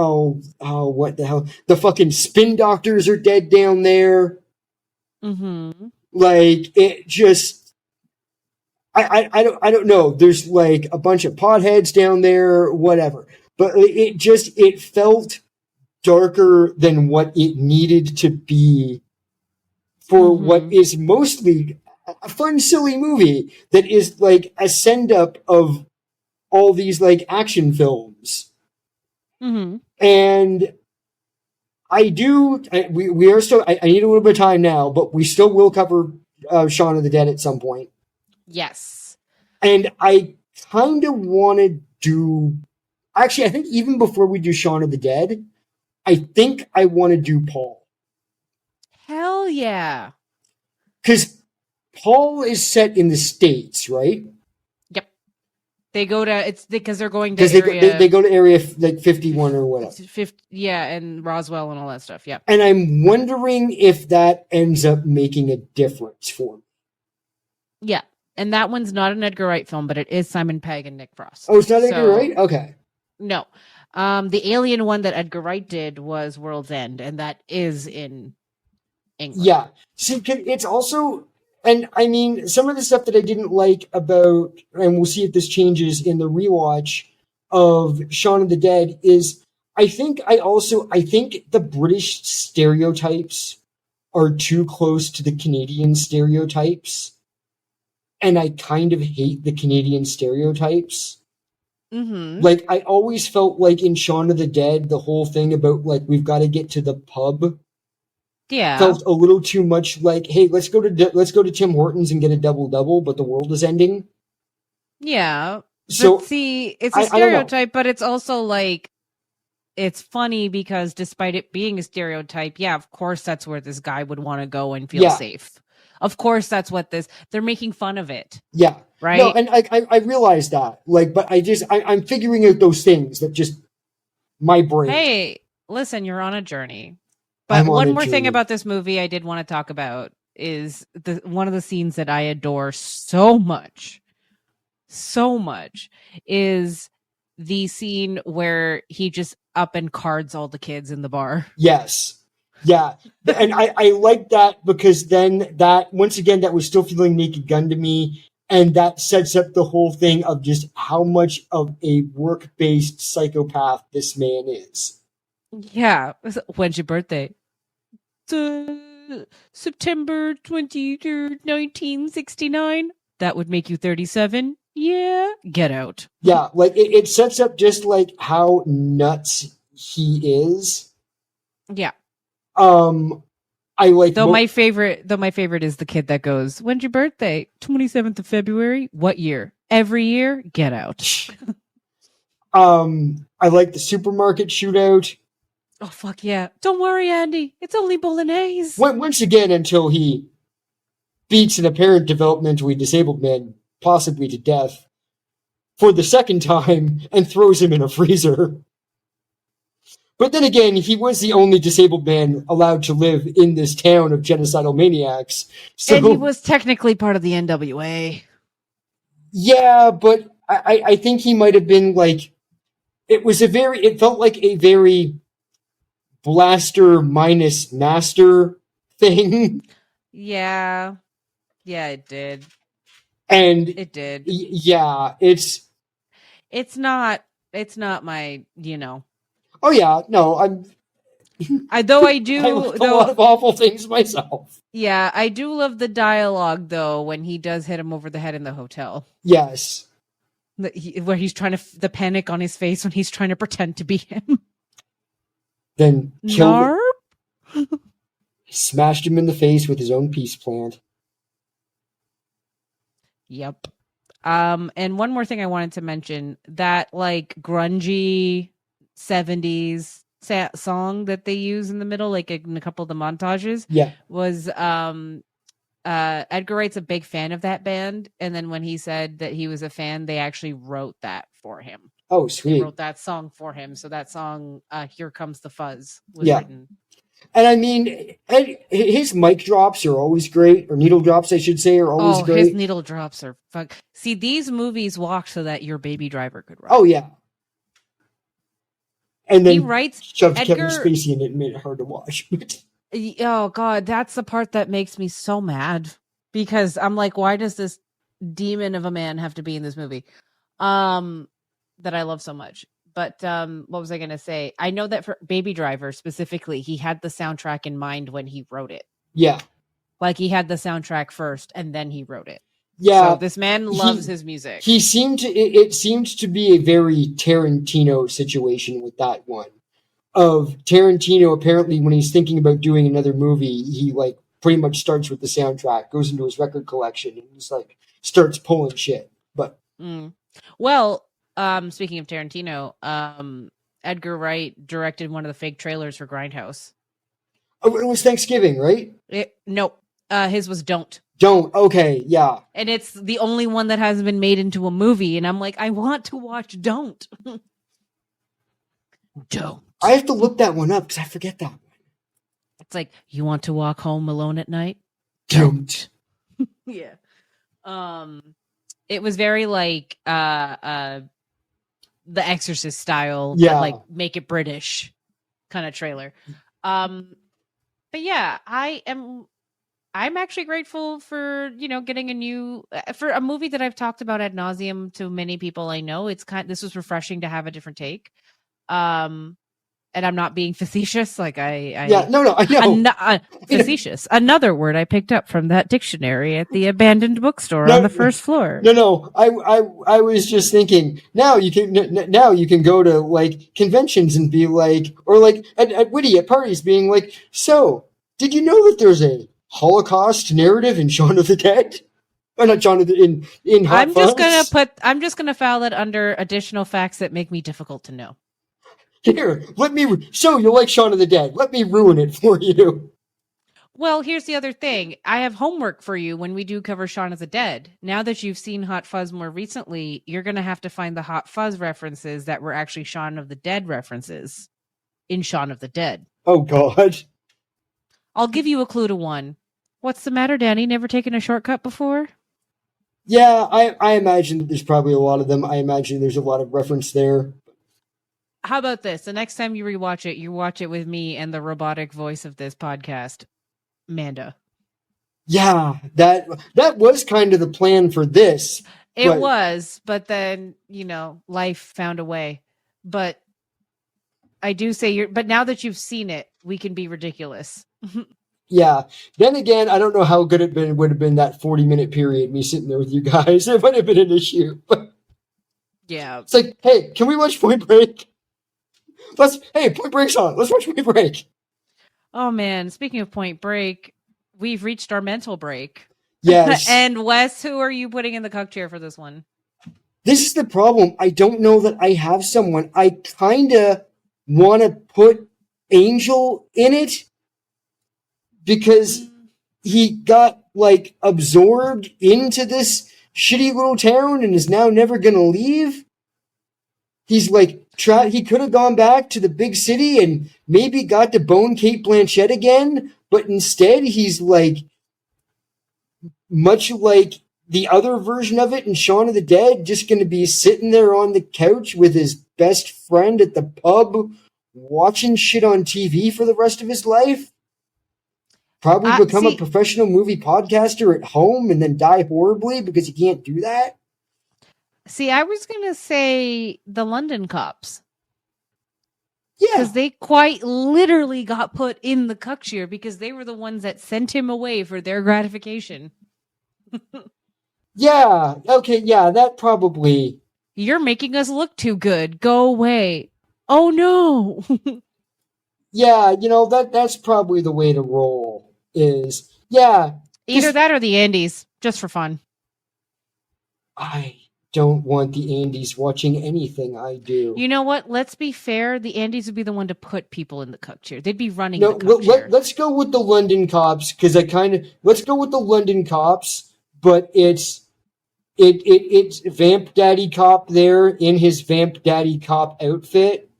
S2: what the hell? The fucking spin doctors are dead down there.
S3: Mm-hmm.
S2: Like, it just. I don't know. There's like a bunch of potheads down there, whatever. But it felt darker than what it needed to be for what is mostly a fun, silly movie that is like a send-up of all these like action films. And we are still, I need a little bit of time now, but we still will cover Shaun of the Dead at some point.
S3: Yes.
S2: And I kind of want to do, actually, I think even before we do Shaun of the Dead, I think I want to do Paul.
S3: Hell yeah.
S2: Because Paul is set in the States, right?
S3: Yep. They go to, it's because they're going to
S2: Because they go to area like 51 or whatever.
S3: 50, yeah, and Roswell and all that stuff, yeah.
S2: And I'm wondering if that ends up making a difference for me.
S3: Yeah. And that one's not an Edgar Wright film, but it is Simon Pegg and Nick Frost.
S2: Oh, it's not Edgar Wright? Okay.
S3: No. The Alien one that Edgar Wright did was World's End, and that is in England.
S2: Yeah. See, it's also, and I mean, some of the stuff that I didn't like about, and we'll see if this changes in the rewatch of Shaun of the Dead, is I think the British stereotypes are too close to the Canadian stereotypes. And I kind of hate the Canadian stereotypes. Like, I always felt like in Shaun of the Dead, the whole thing about, like, we've got to get to the pub felt a little too much like, hey, let's go to Tim Hortons and get a double-double, but the world is ending.
S3: Yeah.
S2: So,
S3: but see, it's a stereotype, but it's also, like, it's funny because despite it being a stereotype, yeah, of course that's where this guy would want to go and feel safe. Of course, that's what they're making fun of it. Yeah. Right.
S2: No, and I realize that. Like, but I'm figuring out those things that just my brain.
S3: Hey, listen, you're on a journey. But one more thing about this movie I did want to talk about is one of the scenes that I adore so much is the scene where he just up and cards all the kids in the bar.
S2: Yes. Yeah, and I like that because then that, once again, that was still feeling Naked Gun to me, and that sets up the whole thing of just how much of a work-based psychopath this man is.
S3: Yeah. When's your birthday? September 23rd, 1969. That would make you 37. Yeah, get out.
S2: Yeah, like it sets up just like how nuts he is.
S3: Yeah.
S2: I like
S3: my favorite is the kid that goes, "When's your birthday? 27th of February. What year? Every year. Get out."
S2: I like the supermarket shootout.
S3: Oh fuck yeah! Don't worry, Andy. It's only bolognese.
S2: Once again, until he beats an apparent developmentally disabled man, possibly to death, for the second time, and throws him in a freezer. But then again, he was the only disabled man allowed to live in this town of genocidal maniacs. So,
S3: and he was technically part of the NWA.
S2: Yeah, but I think he might have been like, it felt like a very blaster minus master thing.
S3: Yeah. Yeah, it did.
S2: And
S3: it did.
S2: Yeah, it's
S3: not my,
S2: Oh yeah, no, I do love a lot of awful things myself.
S3: Yeah, I do love the dialogue though when he does hit him over the head in the hotel.
S2: Yes,
S3: where he's trying to the panic on his face when he's trying to pretend to be him.
S2: Then killed smashed him in the face with his own peace plant.
S3: Yep. And one more thing I wanted to mention, that like grungy 70s song that they use in the middle, like in a couple of the montages, was Edgar Wright's a big fan of that band, and then when he said that he was a fan, they actually wrote that for him.
S2: Oh, sweet!
S3: They wrote that song for him, so that song, "Here Comes the Fuzz," was written.
S2: And I mean, his mic drops are always great, or needle drops, I should say, are always great.
S3: His needle drops are fuck. See, these movies walked so that your Baby Driver could ride.
S2: Oh yeah. And then
S3: he writes
S2: shoved Kevin Spacey in it and made it hard to watch.
S3: Oh god, that's the part that makes me so mad, because I'm like, why does this demon of a man have to be in this movie that I love so much? But what was I going to say? I know that for Baby Driver specifically, he had the soundtrack in mind when he wrote it.
S2: Yeah.
S3: Like he had the soundtrack first and then he wrote it.
S2: Yeah.
S3: So this man loves his music.
S2: He seemed to, it seemed to be a very Tarantino situation with that one. Of Tarantino, apparently, when he's thinking about doing another movie, he like pretty much starts with the soundtrack, goes into his record collection, and just like starts pulling shit. But
S3: well, speaking of Tarantino, Edgar Wright directed one of the fake trailers for Grindhouse.
S2: Oh, it was Thanksgiving, right?
S3: Nope. His was Don't.
S2: Don't. Okay, yeah.
S3: And it's the only one that hasn't been made into a movie. And I'm like, I want to watch Don't. Don't.
S2: I have to look that one up because I forget that one.
S3: It's like, you want to walk home alone at night?
S2: Don't.
S3: Yeah. It was very like The Exorcist style, but like make it British kind of trailer. But yeah, I'm actually grateful for, getting for a movie that I've talked about ad nauseum to many people I know. This was refreshing to have a different take. And I'm not being facetious. Like I know. Facetious. Another word I picked up from that dictionary at the abandoned bookstore on the first floor.
S2: No. I was just thinking. Now you can go to like conventions and be like, or like at Witty at parties, being like, so did you know that there's a Holocaust narrative in Shaun of the Dead? Or not Shaun of the in Hot Fuzz?
S3: I'm just gonna file it under additional facts that make me difficult to know.
S2: Here, so you like Shaun of the Dead. Let me ruin it for you.
S3: Well, here's the other thing. I have homework for you when we do cover Shaun of the Dead. Now that you've seen Hot Fuzz more recently, you're going to have to find the Hot Fuzz references that were actually Shaun of the Dead references in Shaun of the Dead.
S2: Oh, God.
S3: I'll give you a clue to one. What's the matter, Danny? Never taken a shortcut before?
S2: Yeah, I imagine that there's probably a lot of them. I imagine there's a lot of reference there.
S3: How about this? The next time you rewatch it, you watch it with me and the robotic voice of this podcast, Manda.
S2: Yeah, that was kind of the plan for this.
S3: It was, but then, life found a way. But I do say but now that you've seen it, we can be ridiculous.
S2: Yeah. Then again, I don't know how good it would have been that 40-minute period, me sitting there with you guys. It would have been an issue. But
S3: yeah.
S2: It's like, hey, can we watch Point Break? Point Break's on. Let's watch Point Break.
S3: Oh, man. Speaking of Point Break, we've reached our mental break.
S2: Yes.
S3: And Wes, who are you putting in the cuck chair for this one?
S2: This is the problem. I don't know that I have someone. I kind of want to put Angel in it because he got, like, absorbed into this shitty little town and is now never going to leave. He's like, he could have gone back to the big city and maybe got to bone Kate Blanchett again, but instead he's like, much like the other version of it in Shaun of the Dead, just going to be sitting there on the couch with his best friend at the pub, watching shit on TV for the rest of his life. Probably become a professional movie podcaster at home and then die horribly because he can't do that. See,
S3: I was going to say the London cops.
S2: Yeah.
S3: Because they quite literally got put in the cuck chair because they were the ones that sent him away for their gratification.
S2: Yeah. Okay. Yeah, that probably.
S3: You're making us look too good. Go away. Oh, no.
S2: Yeah, that's probably the way to roll is, yeah.
S3: Either that or the Andes, just for fun.
S2: I don't want the Andes watching anything I do.
S3: You know what? Let's be fair. The Andes would be the one to put people in the cuck chair. They'd be running the cuck chair.
S2: Let's go with the London cops because let's go with the London cops, but it's Vamp Daddy Cop there in his Vamp Daddy Cop outfit,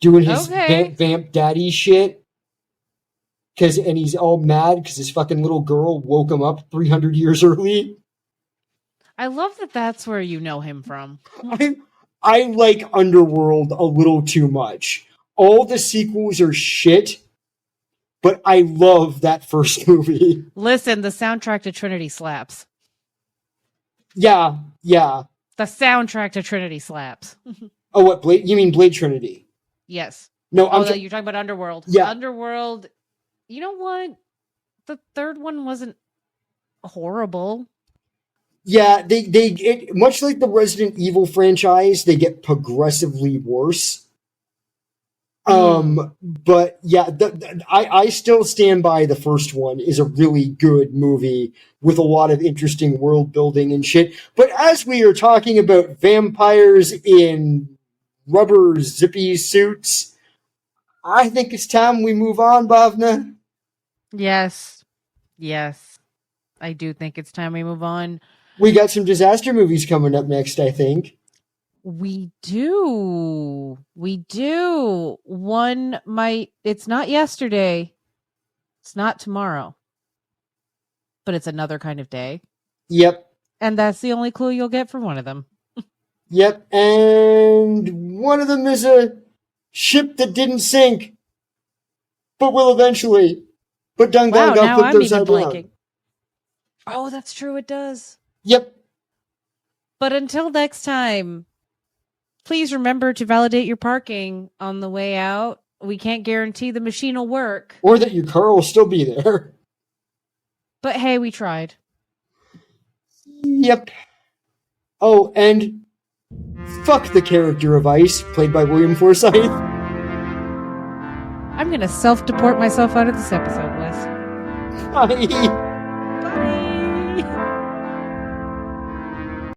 S2: doing his Vamp Daddy shit. And he's all mad because his fucking little girl woke him up 300 years early.
S3: I love that that's where you know him from.
S2: I like Underworld a little too much. All the sequels are shit, but I love that first movie.
S3: Listen, the soundtrack to Trinity slaps.
S2: Yeah. The
S3: soundtrack to Trinity slaps.
S2: Oh, what? You mean Blade Trinity?
S3: Yes.
S2: No,
S3: you're talking about Underworld.
S2: Yeah.
S3: Underworld. You know what? the third one wasn't horrible.
S2: Yeah, they much like the Resident Evil franchise, they get progressively worse. But yeah, I still stand by the first one is a really good movie with a lot of interesting world building and shit. But as we are talking about vampires in rubber zippy suits, I think it's time we move on, Bhavna.
S3: Yes. I do think it's time we move on.
S2: We got some disaster movies coming up next, I think.
S3: We do. One might, it's not yesterday. It's not tomorrow. But it's another kind of day.
S2: Yep.
S3: And that's the only clue you'll get from one of them.
S2: Yep. And one of them is a ship that didn't sink, but will eventually. But Dung
S3: Wow,
S2: got
S3: now
S2: flipped
S3: I'm even
S2: upside down.
S3: blanking. Oh, that's true. It does.
S2: Yep.
S3: But until next time, please remember to validate your parking on the way out. We can't guarantee the machine will work.
S2: Or that your car will still be there.
S3: But hey, we tried.
S2: Yep. Oh, and fuck the character of Ice, played by William Forsythe.
S3: I'm going to self-deport myself out of this episode, Wes.
S2: Bye.